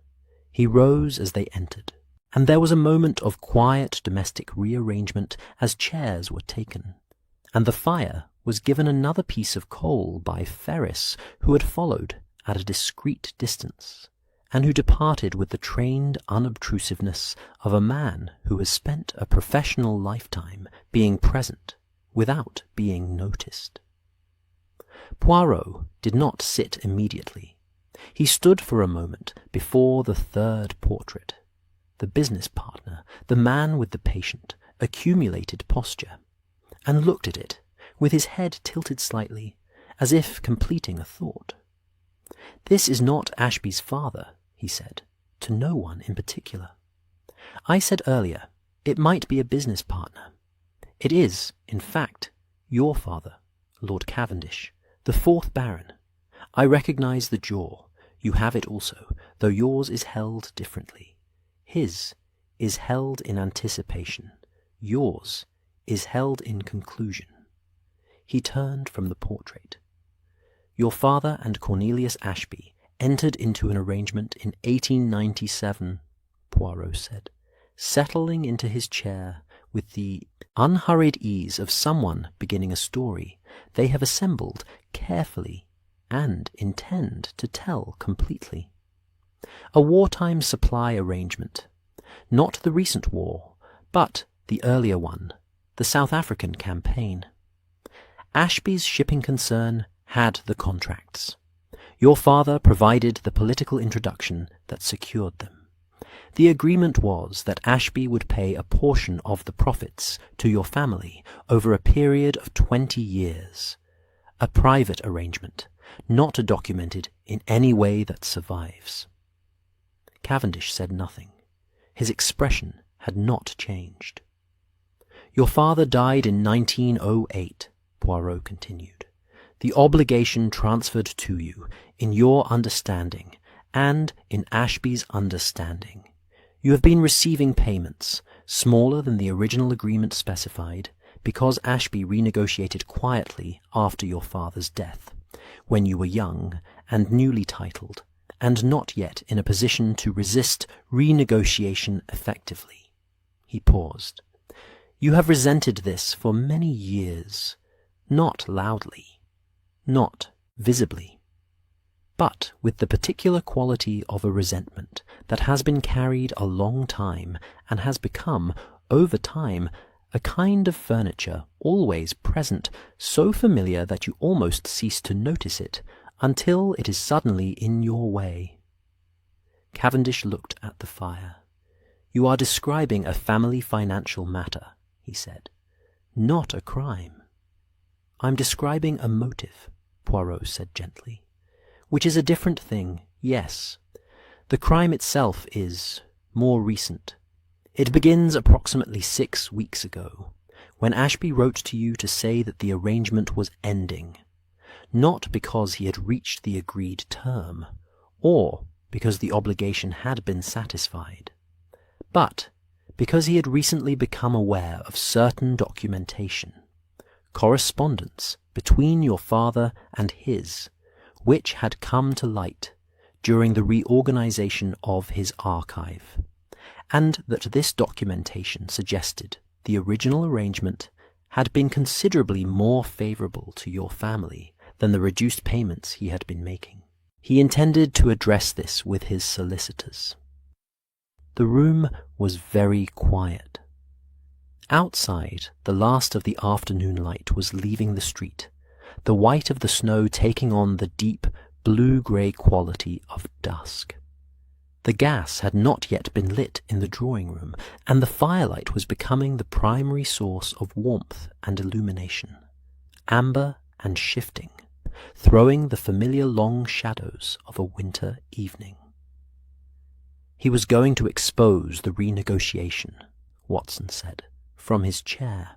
He rose as they entered, and there was a moment of quiet domestic rearrangement as chairs were taken, and the fire was given another piece of coal by Ferris, who had followed at a discreet distance, and who departed with the trained unobtrusiveness of a man who has spent a professional lifetime being present without being noticed. Poirot did not sit immediately. He stood for a moment before the third portrait, the business partner, the man with the patient, accumulated posture, and looked at it with his head tilted slightly, as if completing a thought. "This is not Ashby's father," he said, to no one in particular. "I said earlier it might be a business partner. It is, in fact, your father, Lord Cavendish, the 4th Baron. I recognize the jaw. You have it also, though yours is held differently. His is held in anticipation. Yours is held in conclusion." He turned from the portrait. "Your father and Cornelius Ashby entered into an arrangement in 1897, Poirot said, settling into his chair with the unhurried ease of someone beginning a story they have assembled carefully and intend to tell completely. A wartime supply arrangement, not the recent war, but the earlier one, the South African campaign. Ashby's shipping concern had the contracts. Your father provided the political introduction that secured them. The agreement was that Ashby would pay a portion of the profits to your family over a period of 20 years. A private arrangement, not documented in any way that survives." Cavendish said nothing. His expression had not changed. "Your father died in 1908, Poirot continued. "The obligation transferred to you in your understanding and in Ashby's understanding. You have been receiving payments, smaller than the original agreement specified, because Ashby renegotiated quietly after your father's death, when you were young and newly titled, and not yet in a position to resist renegotiation effectively." He paused. "You have resented this for many years, not loudly, not visibly, but with the particular quality of a resentment that has been carried a long time and has become, over time, a kind of furniture always present, so familiar that you almost cease to notice it until it is suddenly in your way. Cavendish looked at the fire. You are describing a family financial matter, he said, not a crime. I'm describing a motive, Poirot said gently, which is a different thing, yes. The crime itself is more recent. It begins approximately 6 weeks ago, when Ashby wrote to you to say that the arrangement was ending, not because he had reached the agreed term, or because the obligation had been satisfied, but because he had recently become aware of certain documentation, correspondence between your father and his, which had come to light during the reorganization of his archive, and that this documentation suggested the original arrangement had been considerably more favorable to your family than the reduced payments he had been making. He intended to address this with his solicitors. The room was very quiet. Outside, the last of the afternoon light was leaving the street, the white of the snow taking on the deep blue-grey quality of dusk. The gas had not yet been lit in the drawing-room, and the firelight was becoming the primary source of warmth and illumination, amber and shifting, throwing the familiar long shadows of a winter evening. He was going to expose the renegotiation, Watson said, from his chair.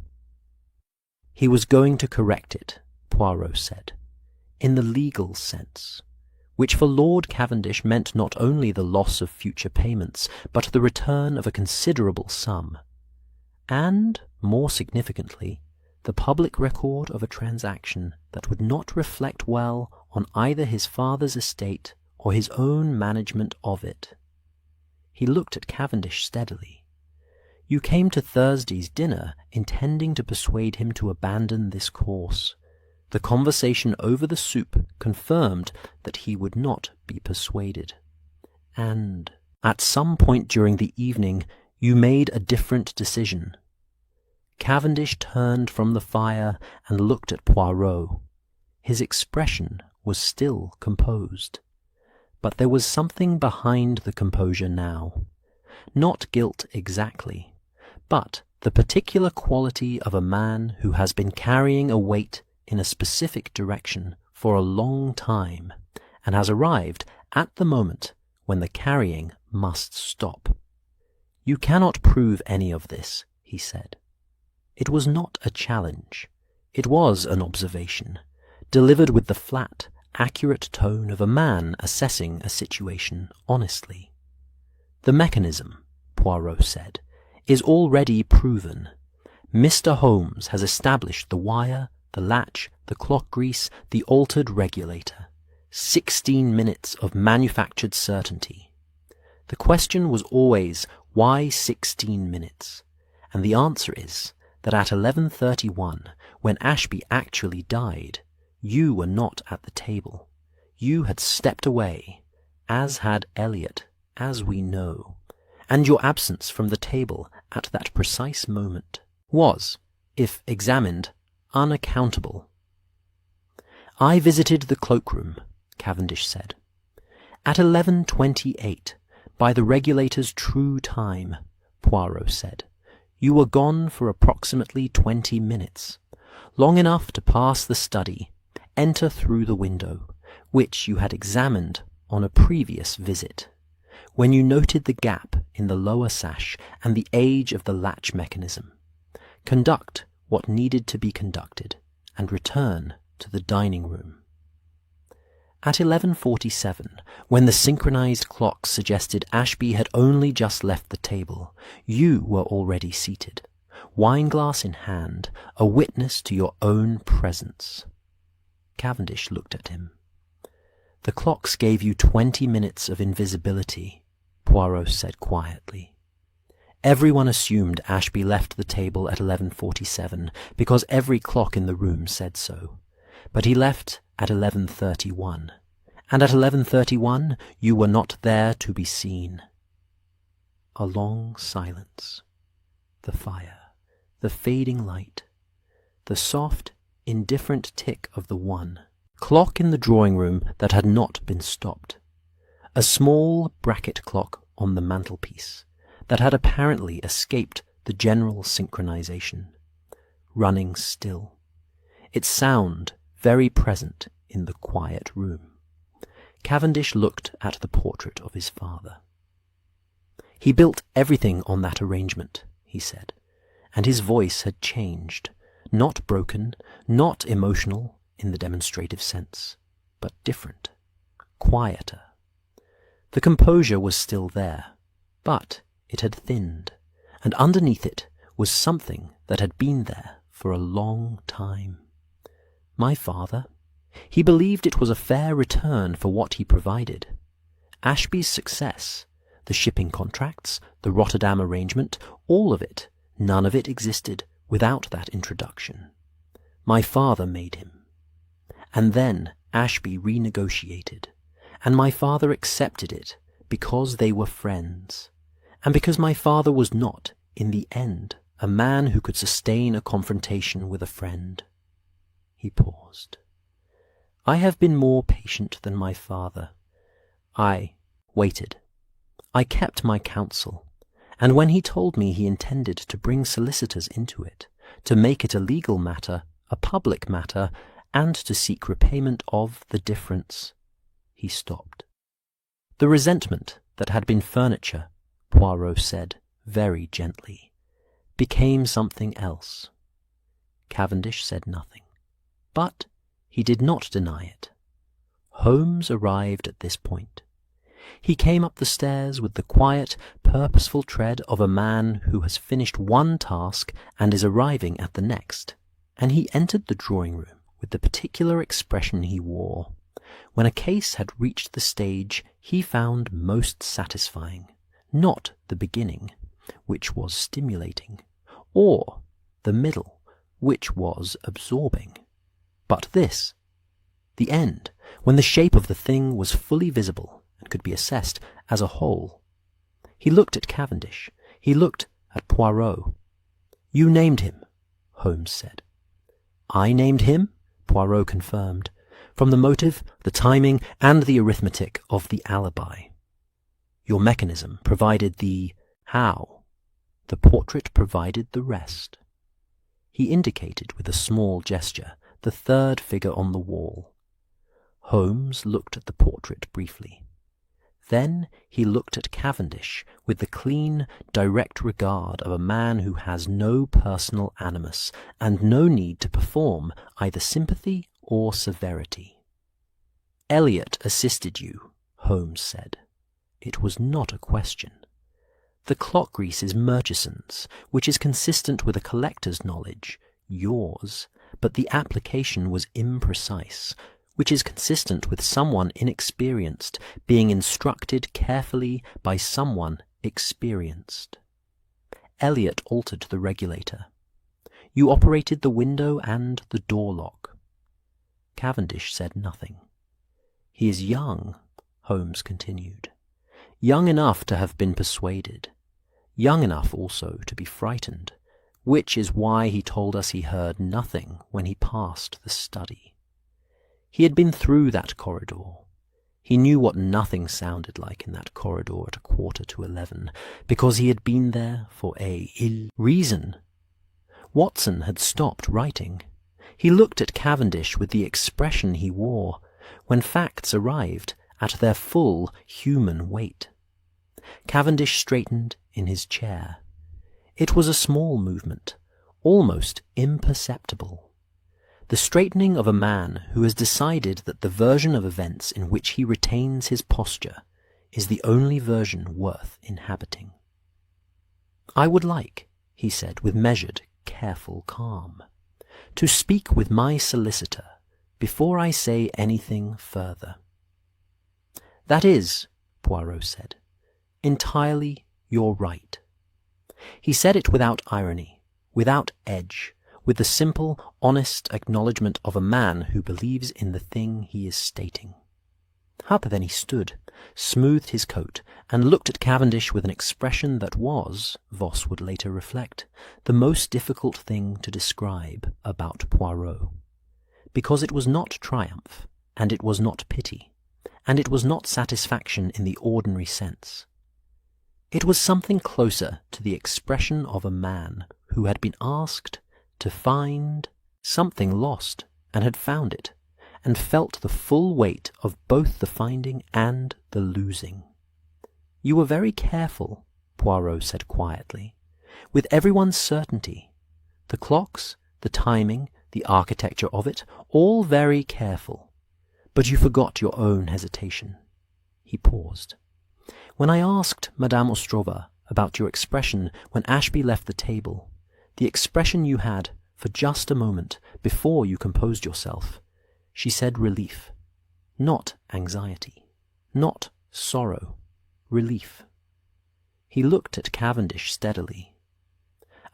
He was going to correct it, Poirot said, in the legal sense, which for Lord Cavendish meant not only the loss of future payments, but the return of a considerable sum, and, more significantly, the public record of a transaction that would not reflect well on either his father's estate or his own management of it. He looked at Cavendish steadily. You came to Thursday's dinner intending to persuade him to abandon this course. The conversation over the soup confirmed that he would not be persuaded. And at some point during the evening you made a different decision. Cavendish turned from the fire and looked at Poirot. His expression was still composed, but there was something behind the composure now. Not guilt exactly, but the particular quality of a man who has been carrying a weight in a specific direction for a long time, and has arrived at the moment when the carrying must stop. You cannot prove any of this, he said. It was not a challenge. It was an observation, delivered with the flat, accurate tone of a man assessing a situation honestly. The mechanism, Poirot said, is already proven. Mr. Holmes has established the wire, the latch, the clock grease, the altered regulator. 16 minutes of manufactured certainty. The question was always, why 16 minutes? And the answer is that at 11:31, when Ashby actually died, you were not at the table. You had stepped away, as had Elliot, as we know, and your absence from the table at that precise moment was, if examined, unaccountable. I visited the cloakroom, Cavendish said. At 11:28, by the regulator's true time, Poirot said. You were gone for approximately 20 minutes, long enough to pass the study, enter through the window, which you had examined on a previous visit, when you noted the gap in the lower sash and the age of the latch mechanism, conduct what needed to be conducted, and return to the dining room. At 11:47, when the synchronized clocks suggested Ashby had only just left the table, you were already seated, wineglass in hand, a witness to your own presence. Cavendish looked at him. The clocks gave you 20 minutes of invisibility, Poirot said quietly. Everyone assumed Ashby left the table at 11:47 because every clock in the room said so. But he left at 11:31, and at 11:31 you were not there to be seen. A long silence. The fire, the fading light, the soft, indifferent tick of the one, clock in the drawing-room that had not been stopped, a small bracket clock on the mantelpiece that had apparently escaped the general synchronization, running still, its sound very present in the quiet room. Cavendish looked at the portrait of his father. "He built everything on that arrangement," he said, and his voice had changed, not broken, not emotional in the demonstrative sense, but different, quieter. The composure was still there, but it had thinned, and underneath it was something that had been there for a long time. My father, he believed it was a fair return for what he provided. Ashby's success, the shipping contracts, the Rotterdam arrangement, all of it, none of it existed without that introduction. My father made him. And then Ashby renegotiated, and my father accepted it because they were friends, and because my father was not, in the end, a man who could sustain a confrontation with a friend. He paused. I have been more patient than my father. I waited. I kept my counsel, and when he told me he intended to bring solicitors into it, to make it a legal matter, a public matter, and to seek repayment of the difference, he stopped. The resentment that had been furniture, Poirot said very gently, became something else. Cavendish said nothing, but he did not deny it. Holmes arrived at this point. He came up the stairs with the quiet, purposeful tread of a man who has finished one task and is arriving at the next, and he entered the drawing-room with the particular expression he wore when a case had reached the stage he found most satisfying, not the beginning, which was stimulating, or the middle, which was absorbing, but this, the end, when the shape of the thing was fully visible and could be assessed as a whole. He looked at Cavendish. He looked at Poirot. "You named him," Holmes said. "I named him," Poirot confirmed, "from the motive, the timing, and the arithmetic of the alibi. Your mechanism provided the how. The portrait provided the rest." He indicated with a small gesture the third figure on the wall. Holmes looked at the portrait briefly. Then he looked at Cavendish with the clean, direct regard of a man who has no personal animus and no need to perform either sympathy or severity. "Elliot assisted you," Holmes said. It was not a question. The clock grease is Murchison's, which is consistent with a collector's knowledge, yours, but the application was imprecise, which is consistent with someone inexperienced being instructed carefully by someone experienced. Elliot altered the regulator. You operated the window and the door lock. Cavendish said nothing. "He is young," Holmes continued. "Young enough to have been persuaded. Young enough also to be frightened, which is why he told us he heard nothing when he passed the study. He had been through that corridor. He knew what nothing sounded like in that corridor at 11:15, because he had been there for a reason. Watson had stopped writing. He looked at Cavendish with the expression he wore when facts arrived at their full human weight. Cavendish straightened in his chair. It was a small movement, almost imperceptible. The straightening of a man who has decided that the version of events in which he retains his posture is the only version worth inhabiting. "I would like," he said with measured, careful calm, "to speak with my solicitor before I say anything further." "That is," Poirot said, "entirely your right." He said it without irony, without edge, with the simple, honest acknowledgement of a man who believes in the thing he is stating. But then he stood, smoothed his coat, and looked at Cavendish with an expression that was, Voss would later reflect, the most difficult thing to describe about Poirot. because it was not triumph, and it was not pity, and it was not satisfaction in the ordinary sense. It was something closer to the expression of a man who had been asked to find something lost and had found it, and felt the full weight of both the finding and the losing. "You were very careful," Poirot said quietly, "with everyone's certainty. The clocks, the timing, the architecture of it, all very careful. But you forgot your own hesitation." He paused. "When I asked Madame Ostrova about your expression when Ashby left the table, the expression you had for just a moment before you composed yourself, she said relief, not anxiety, not sorrow, relief." He looked at Cavendish steadily.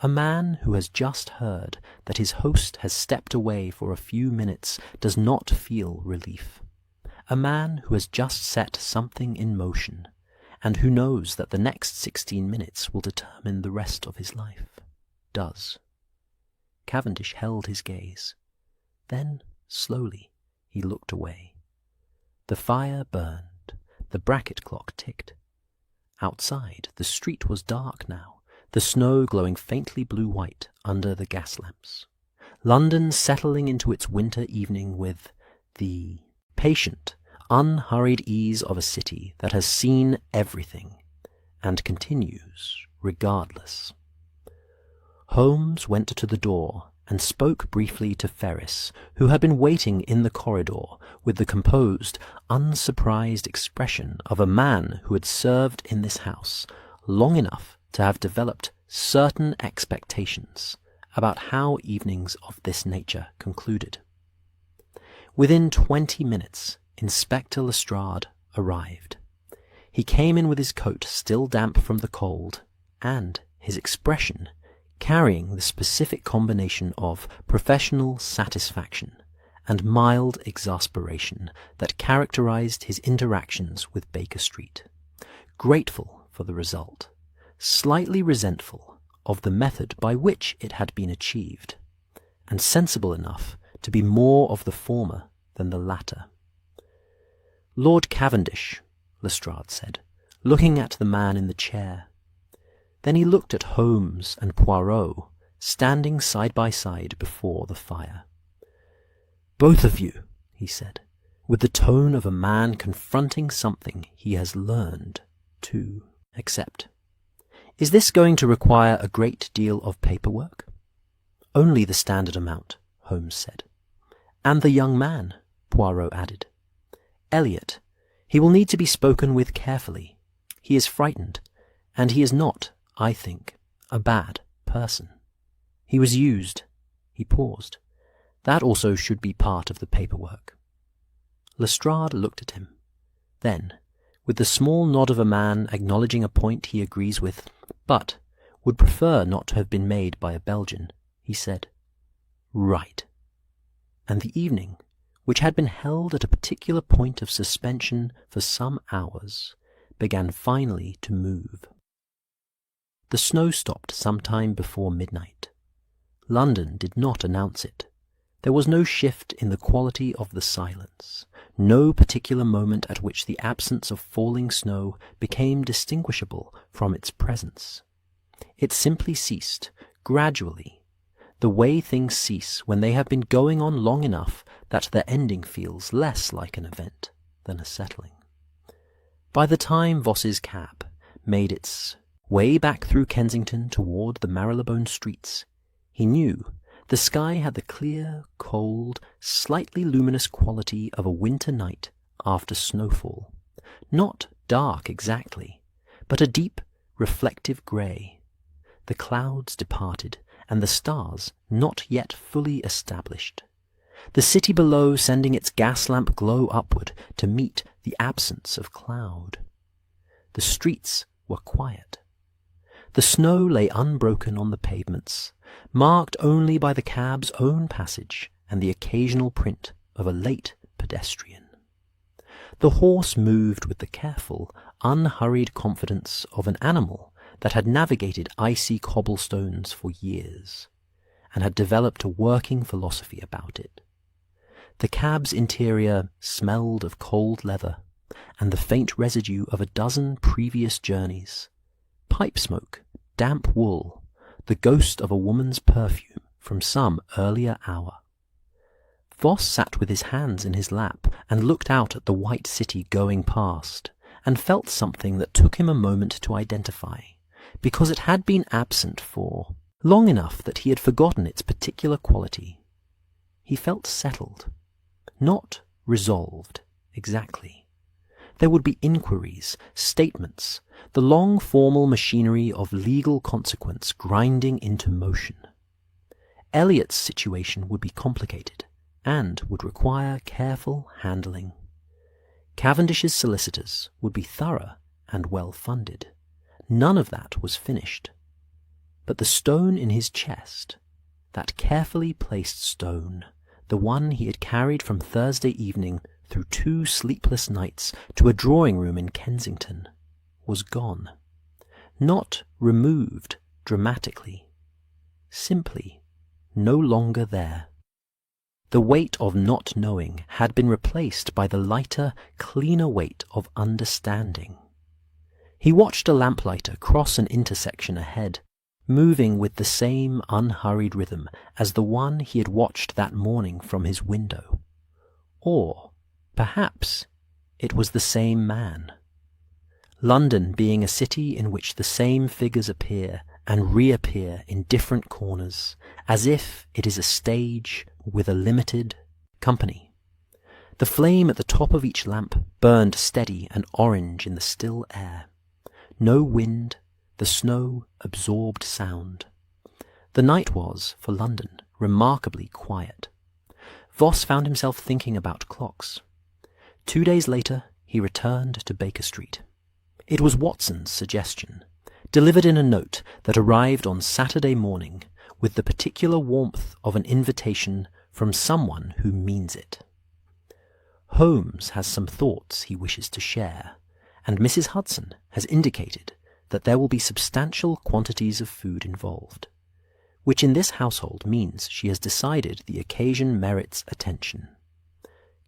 A man who has just heard that his host has stepped away for a few minutes does not feel relief. A man who has just set something in motion, and who knows that the next 16 minutes will determine the rest of his life, does. Cavendish held his gaze. Then, slowly, he looked away. The fire burned. The bracket clock ticked. Outside, the street was dark now, the snow glowing faintly blue-white under the gas lamps. London settling into its winter evening with the patient, unhurried ease of a city that has seen everything and continues regardless. Holmes went to the door and spoke briefly to Ferris, who had been waiting in the corridor with the composed, unsurprised expression of a man who had served in this house long enough to have developed certain expectations about how evenings of this nature concluded. Within 20 minutes, Inspector Lestrade arrived. He came in with his coat still damp from the cold, and his expression carrying the specific combination of professional satisfaction and mild exasperation that characterized his interactions with Baker Street, grateful for the result, slightly resentful of the method by which it had been achieved, and sensible enough to be more of the former than the latter. "Lord Cavendish," Lestrade said, looking at the man in the chair. Then he looked at Holmes and Poirot, standing side by side before the fire. "Both of you," he said, with the tone of a man confronting something he has learned to accept. "Is this going to require a great deal of paperwork?" "Only the standard amount," Holmes said. "And the young man," Poirot added. "Elliot, he will need to be spoken with carefully. He is frightened, and he is not, I think, a bad person. He was used." He paused. "That also should be part of the paperwork." Lestrade looked at him. Then, with the small nod of a man acknowledging a point he agrees with, but would prefer not to have been made by a Belgian, he said, "Right." And the evening, which had been held at a particular point of suspension for some hours, began finally to move. The snow stopped some time before midnight. London did not announce it. There was no shift in the quality of the silence, no particular moment at which the absence of falling snow became distinguishable from its presence. It simply ceased, gradually, the way things cease when they have been going on long enough that their ending feels less like an event than a settling. By the time Voss's cab made its way back through Kensington toward the Marylebone streets, he knew the sky had the clear, cold, slightly luminous quality of a winter night after snowfall. Not dark exactly, but a deep, reflective grey. The clouds departed, and the stars not yet fully established. The city below sending its gas lamp glow upward to meet the absence of cloud. The streets were quiet. The snow lay unbroken on the pavements, marked only by the cab's own passage and the occasional print of a late pedestrian. The horse moved with the careful, unhurried confidence of an animal that had navigated icy cobblestones for years, and had developed a working philosophy about it. The cab's interior smelled of cold leather and the faint residue of a dozen previous journeys. Pipe smoke, damp wool, the ghost of a woman's perfume from some earlier hour. Voss sat with his hands in his lap and looked out at the white city going past, and felt something that took him a moment to identify, because it had been absent for long enough that he had forgotten its particular quality. He felt settled, not resolved exactly. There would be inquiries, statements, the long formal machinery of legal consequence grinding into motion. Elliot's situation would be complicated, and would require careful handling. Cavendish's solicitors would be thorough and well-funded. None of that was finished. But the stone in his chest, that carefully placed stone, the one he had carried from Thursday evening through 2 sleepless nights to a drawing-room in Kensington, was gone. Not removed dramatically. Simply no longer there. The weight of not knowing had been replaced by the lighter, cleaner weight of understanding. He watched a lamplighter cross an intersection ahead, moving with the same unhurried rhythm as the one he had watched that morning from his window. Or, perhaps, it was the same man. London being a city in which the same figures appear and reappear in different corners, as if it is a stage with a limited company. The flame at the top of each lamp burned steady and orange in the still air. No wind, the snow absorbed sound. The night was, for London, remarkably quiet. Voss found himself thinking about clocks. 2 days later, he returned to Baker Street. It was Watson's suggestion, delivered in a note that arrived on Saturday morning with the particular warmth of an invitation from someone who means it. Holmes has some thoughts he wishes to share, and Mrs. Hudson has indicated that there will be substantial quantities of food involved, which in this household means she has decided the occasion merits attention.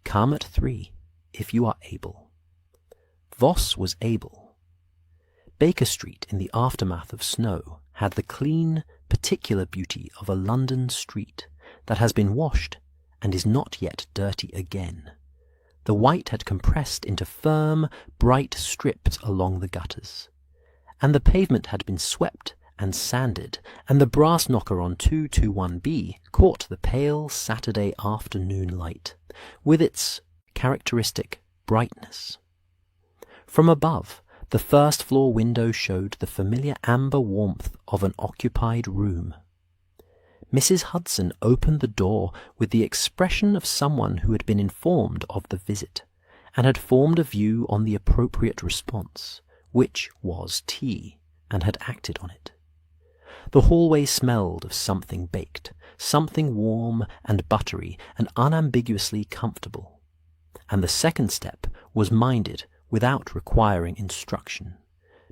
Come at 3, if you are able. Voss was able. Baker Street in the aftermath of snow had the clean, particular beauty of a London street that has been washed and is not yet dirty again. The white had compressed into firm, bright strips along the gutters, and the pavement had been swept and sanded, and the brass knocker on 221B caught the pale Saturday afternoon light, with its characteristic brightness. From above, the first-floor window showed the familiar amber warmth of an occupied room. Mrs. Hudson opened the door with the expression of someone who had been informed of the visit, and had formed a view on the appropriate response, which was tea, and had acted on it. The hallway smelled of something baked, something warm and buttery and unambiguously comfortable, and the second step was minded without requiring instruction,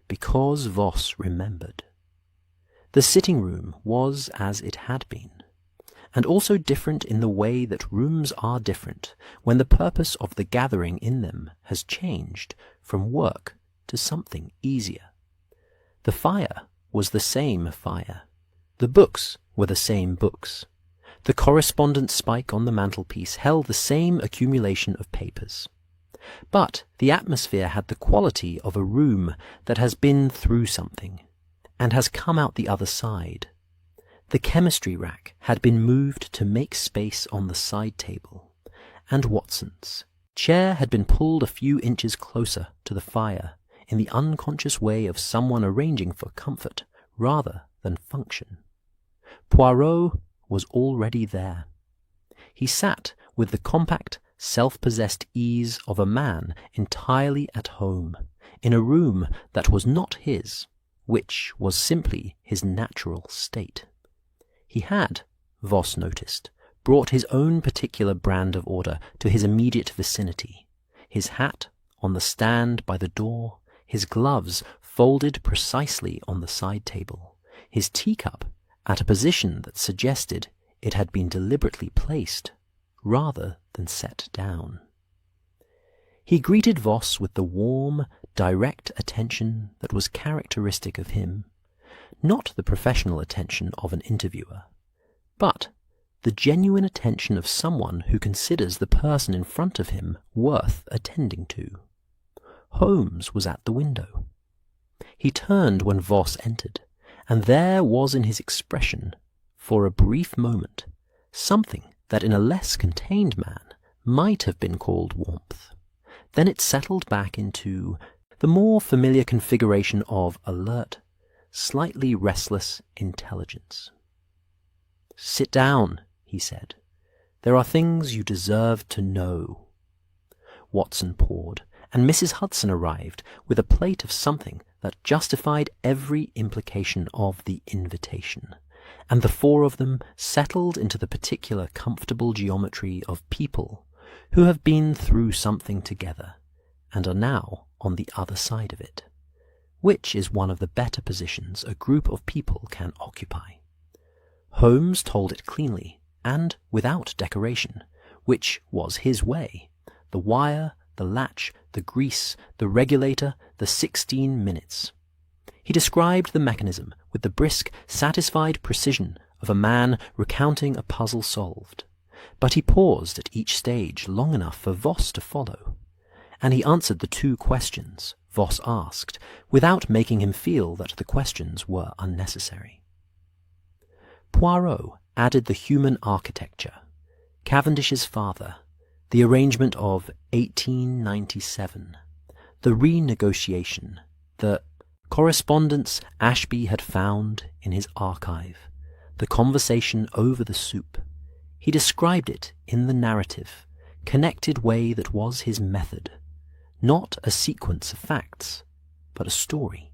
because Voss remembered. The sitting-room was as it had been, and also different in the way that rooms are different when the purpose of the gathering in them has changed from work to something easier. The fire was the same fire. The books were the same books. The correspondence spike on the mantelpiece held the same accumulation of papers. But the atmosphere had the quality of a room that has been through something, and has come out the other side. The chemistry rack had been moved to make space on the side table, and Watson's chair had been pulled a few inches closer to the fire in the unconscious way of someone arranging for comfort rather than function. Poirot was already there. He sat with the compact, self-possessed ease of a man entirely at home, in a room that was not his, which was simply his natural state. He had, Voss noticed, brought his own particular brand of order to his immediate vicinity, his hat on the stand by the door, his gloves folded precisely on the side table, his teacup at a position that suggested it had been deliberately placed rather than set down. He greeted Voss with the warm, direct attention that was characteristic of him, not the professional attention of an interviewer, but the genuine attention of someone who considers the person in front of him worth attending to. Holmes was at the window. He turned when Voss entered, and there was in his expression, for a brief moment, something that in a less contained man might have been called warmth. Then it settled back into the more familiar configuration of alert, slightly restless intelligence. "Sit down," he said. "There are things you deserve to know." Watson poured, and Mrs. Hudson arrived with a plate of something that justified every implication of the invitation, and the four of them settled into the particular comfortable geometry of people who have been through something together and are now on the other side of it, which is one of the better positions a group of people can occupy. Holmes told it cleanly and without decoration, which was his way. The wire, the latch, the grease, the regulator, the 16 minutes. He described the mechanism with the brisk, satisfied precision of a man recounting a puzzle solved, but he paused at each stage long enough for Voss to follow, and he answered the two questions Voss asked without making him feel that the questions were unnecessary. Poirot added the human architecture, Cavendish's father, the arrangement of 1897, the renegotiation, the correspondence Ashby had found in his archive, the conversation over the soup. He described it in the narrative, connected way that was his method, not a sequence of facts, but a story,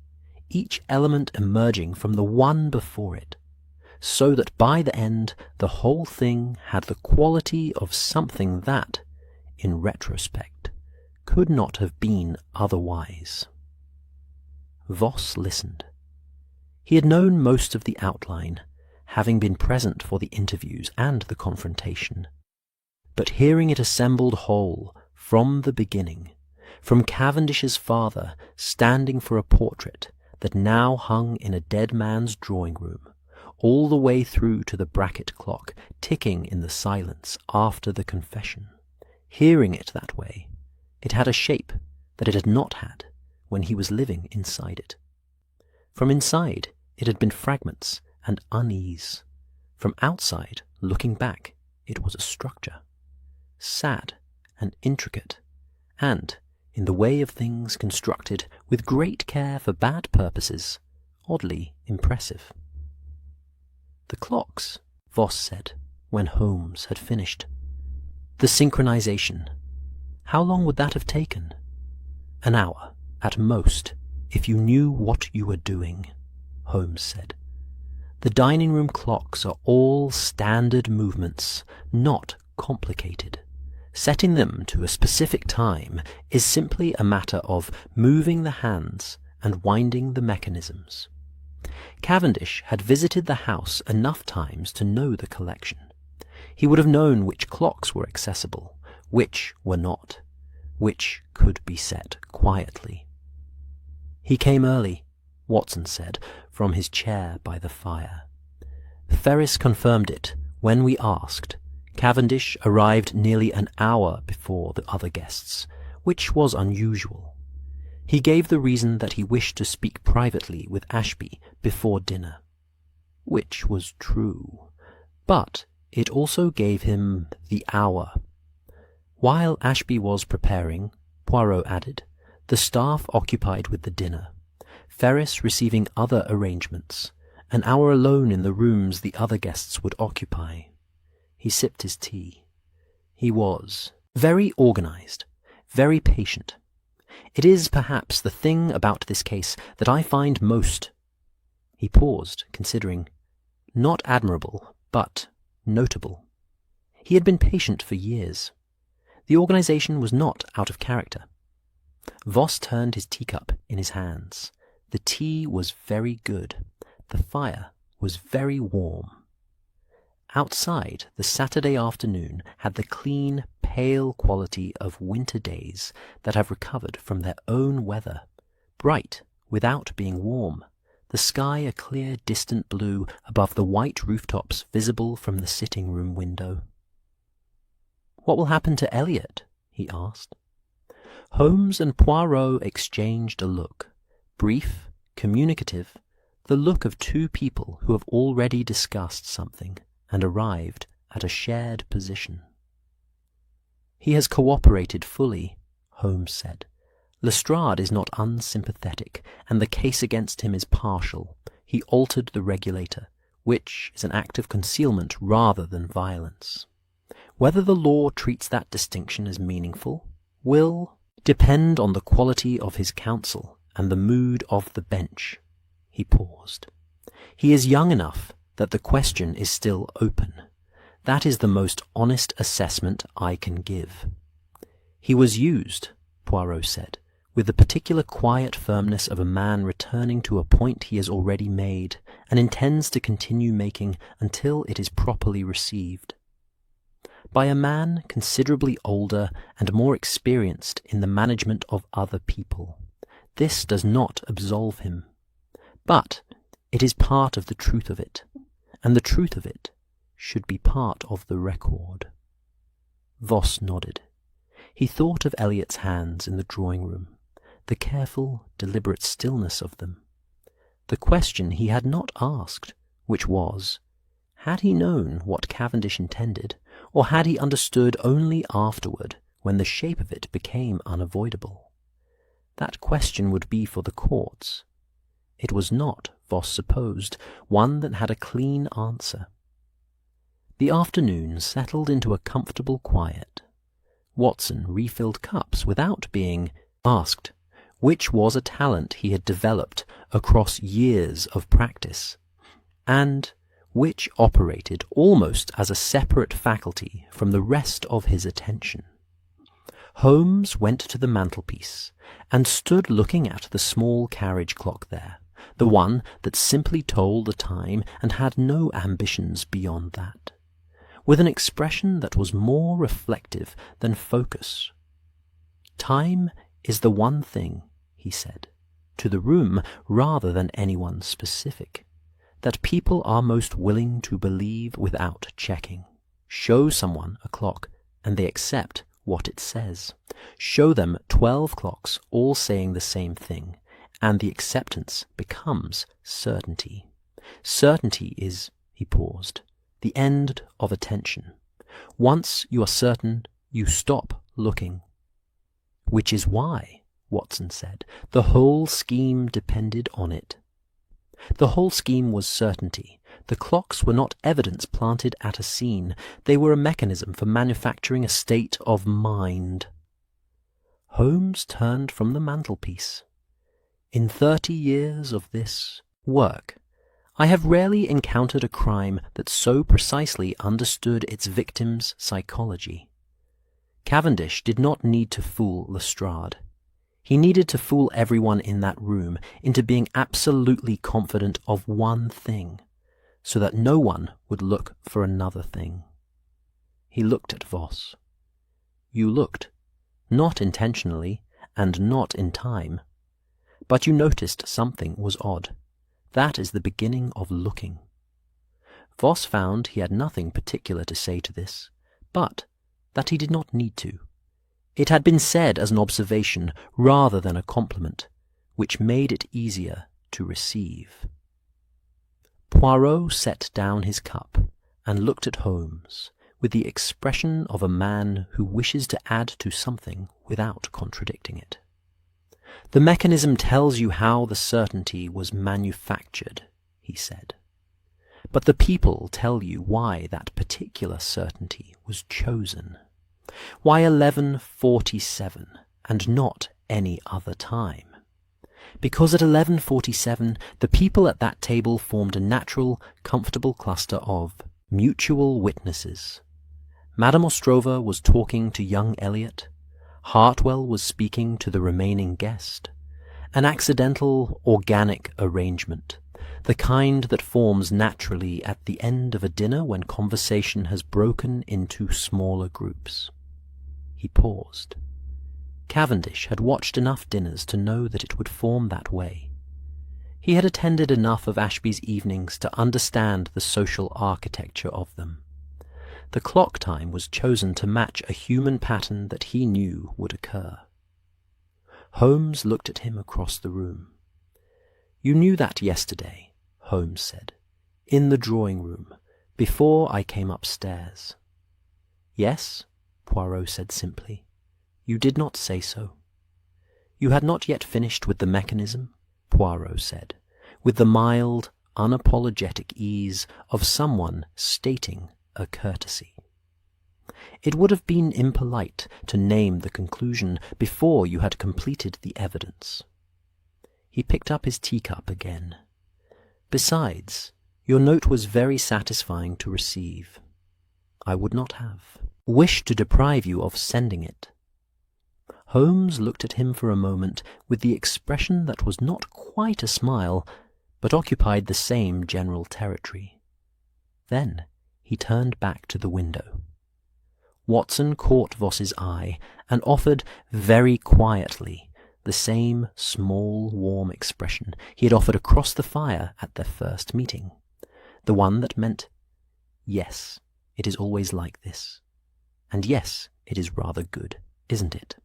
each element emerging from the one before it, so that by the end the whole thing had the quality of something that, in retrospect, could not have been otherwise. Voss listened. He had known most of the outline, having been present for the interviews and the confrontation, but hearing it assembled whole from the beginning, from Cavendish's father standing for a portrait that now hung in a dead man's drawing-room, all the way through to the bracket clock ticking in the silence after the confession. Hearing it that way, it had a shape that it had not had when he was living inside it. From inside, it had been fragments and unease. From outside, looking back, it was a structure, sad and intricate, and, in the way of things constructed with great care for bad purposes, oddly impressive. "The clocks," Voss said, when Holmes had finished. "The synchronization. How long would that have taken?" "An hour, at most, if you knew what you were doing," Holmes said. "The dining room clocks are all standard movements, not complicated. Setting them to a specific time is simply a matter of moving the hands and winding the mechanisms. Cavendish had visited the house enough times to know the collection. He would have known which clocks were accessible, which were not, which could be set quietly. "He came early," Watson said, from his chair by the fire. "Ferris confirmed it when we asked. Cavendish arrived nearly an hour before the other guests, which was unusual. He gave the reason that he wished to speak privately with Ashby before dinner, which was true, but it also gave him the hour. While Ashby was preparing, Poirot added, the staff occupied with the dinner, Ferris receiving other arrangements, an hour alone in the rooms the other guests would occupy." He sipped his tea. He was very organized, very patient. It is perhaps the thing about this case that I find most— he paused, considering— not admirable, but notable. He had been patient for years. The organization was not out of character. Voss turned his teacup in his hands. The tea was very good. The fire was very warm. Outside, the Saturday afternoon had the clean, pale quality of winter days that have recovered from their own weather, bright without being warm, the sky a clear distant blue above the white rooftops visible from the sitting-room window. "What will happen to Elliot?" he asked. Holmes and Poirot exchanged a look, brief, communicative, the look of two people who have already discussed something and arrived at a shared position. "He has cooperated fully," Holmes said. "Lestrade is not unsympathetic, and the case against him is partial. He altered the regulator, which is an act of concealment rather than violence. Whether the law treats that distinction as meaningful will depend on the quality of his counsel and the mood of the bench." He paused. "He is young enough that the question is still open. That is the most honest assessment I can give." "He was used," Poirot said, with the particular quiet firmness of a man returning to a point he has already made and intends to continue making until it is properly received. "By a man considerably older and more experienced in the management of other people. This does not absolve him. But it is part of the truth of it, and the truth of it should be part of the record." Voss nodded. He thought of Elliot's hands in the drawing-room, the careful, deliberate stillness of them. The question he had not asked, which was, had he known what Cavendish intended, or had he understood only afterward, when the shape of it became unavoidable? That question would be for the courts. It was not, Voss supposed, one that had a clean answer. The afternoon settled into a comfortable quiet. Watson refilled cups without being asked, which was a talent he had developed across years of practice, and which operated almost as a separate faculty from the rest of his attention. Holmes went to the mantelpiece and stood looking at the small carriage clock there, the one that simply told the time and had no ambitions beyond that, with an expression that was more reflective than focus. "Time is the one thing," he said, to the room rather than anyone specific, "that people are most willing to believe without checking. Show someone a clock, and they accept what it says. Show them 12 clocks all saying the same thing, and the acceptance becomes certainty. Certainty is," he paused, "the end of attention. Once you are certain, you stop looking." "Which is why," Watson said, "the whole scheme depended on it." The whole scheme was certainty. The clocks were not evidence planted at a scene. They were a mechanism for manufacturing a state of mind. Holmes turned from the mantelpiece. "In 30 years of this work, I have rarely encountered a crime that so precisely understood its victim's psychology. Cavendish did not need to fool Lestrade. He needed to fool everyone in that room into being absolutely confident of one thing, so that no one would look for another thing." He looked at Voss. "You looked, not intentionally, and not in time. But you noticed something was odd. That is the beginning of looking." Voss found he had nothing particular to say to this, but that he did not need to. It had been said as an observation rather than a compliment, which made it easier to receive. Poirot set down his cup and looked at Holmes with the expression of a man who wishes to add to something without contradicting it. "The mechanism tells you how the certainty was manufactured," he said. "But the people tell you why that particular certainty was chosen. Why 11:47 and not any other time? Because at 11:47 the people at that table formed a natural, comfortable cluster of mutual witnesses. Madame Ostrova was talking to young Elliot. Hartwell was speaking to the remaining guest. An accidental, organic arrangement, the kind that forms naturally at the end of a dinner when conversation has broken into smaller groups. He paused. Cavendish had watched enough dinners to know that it would form that way. He had attended enough of Ashby's evenings to understand the social architecture of them. The clock time was chosen to match a human pattern that he knew would occur. Holmes looked at him across the room. "You knew that yesterday," Holmes said, "in the drawing-room, before I came upstairs." "Yes," Poirot said simply. "You did not say so." "You had not yet finished with the mechanism," Poirot said, with the mild, unapologetic ease of someone stating a courtesy. "It would have been impolite to name the conclusion before you had completed the evidence." He picked up his teacup again. "Besides, your note was very satisfying to receive. I would not have wished to deprive you of sending it." Holmes looked at him for a moment with the expression that was not quite a smile, but occupied the same general territory. Then he turned back to the window. Watson caught Voss's eye and offered very quietly the same small, warm expression he had offered across the fire at their first meeting, the one that meant, "Yes, it is always like this, and yes, it is rather good, isn't it?"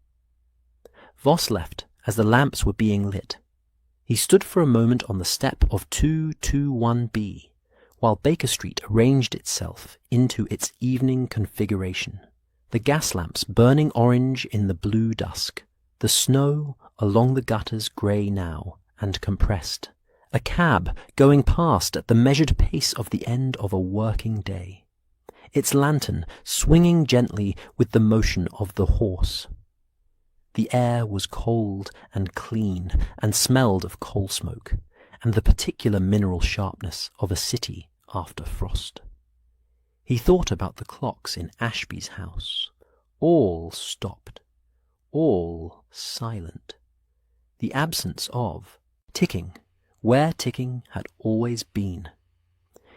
Voss left as the lamps were being lit. He stood for a moment on the step of 221B, while Baker Street arranged itself into its evening configuration, the gas lamps burning orange in the blue dusk, the snow along the gutters grey now and compressed, a cab going past at the measured pace of the end of a working day, its lantern swinging gently with the motion of the horse. The air was cold and clean and smelled of coal smoke, and the particular mineral sharpness of a city after frost. He thought about the clocks in Ashby's house, all stopped, all silent, the absence of ticking where ticking had always been.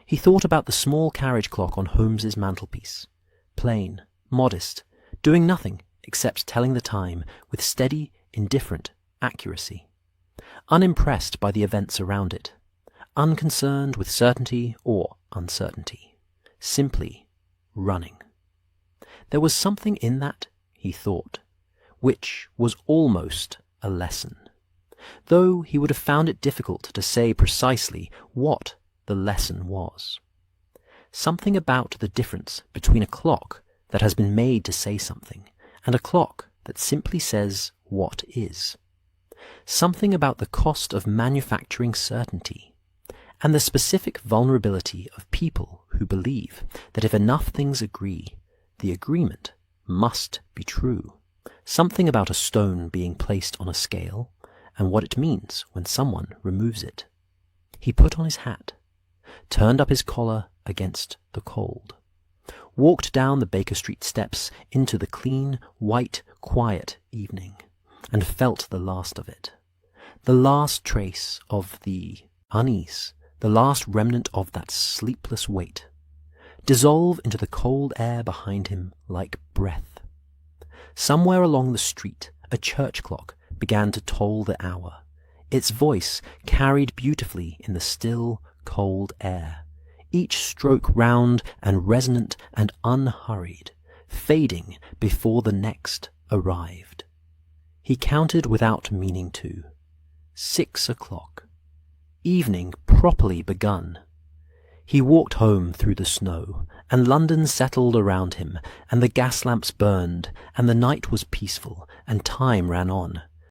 He thought about the small carriage clock on Holmes's mantelpiece, plain, modest, doing nothing except telling the time with steady, indifferent accuracy, unimpressed by the events around it, unconcerned with certainty or uncertainty, simply running. There was something in that, he thought, which was almost a lesson, though he would have found it difficult to say precisely what the lesson was. Something about the difference between a clock that has been made to say something and a clock that simply says what is. Something about the cost of manufacturing certainty, and the specific vulnerability of people who believe that if enough things agree, the agreement must be true. Something about a stone being placed on a scale, and what it means when someone removes it. He put on his hat, turned up his collar against the cold, walked down the Baker Street steps into the clean, white, quiet evening, and felt the last of it. The last trace of the unease, the last remnant of that sleepless weight, dissolve into the cold air behind him like breath. Somewhere along the street, a church clock began to toll the hour, its voice carried beautifully in the still, cold air, each stroke round and resonant and unhurried, fading before the next arrived. He counted without meaning to. 6 o'clock. Evening properly begun. He walked home through the snow, and London settled around him, and the gas lamps burned, and the night was peaceful, and time ran on,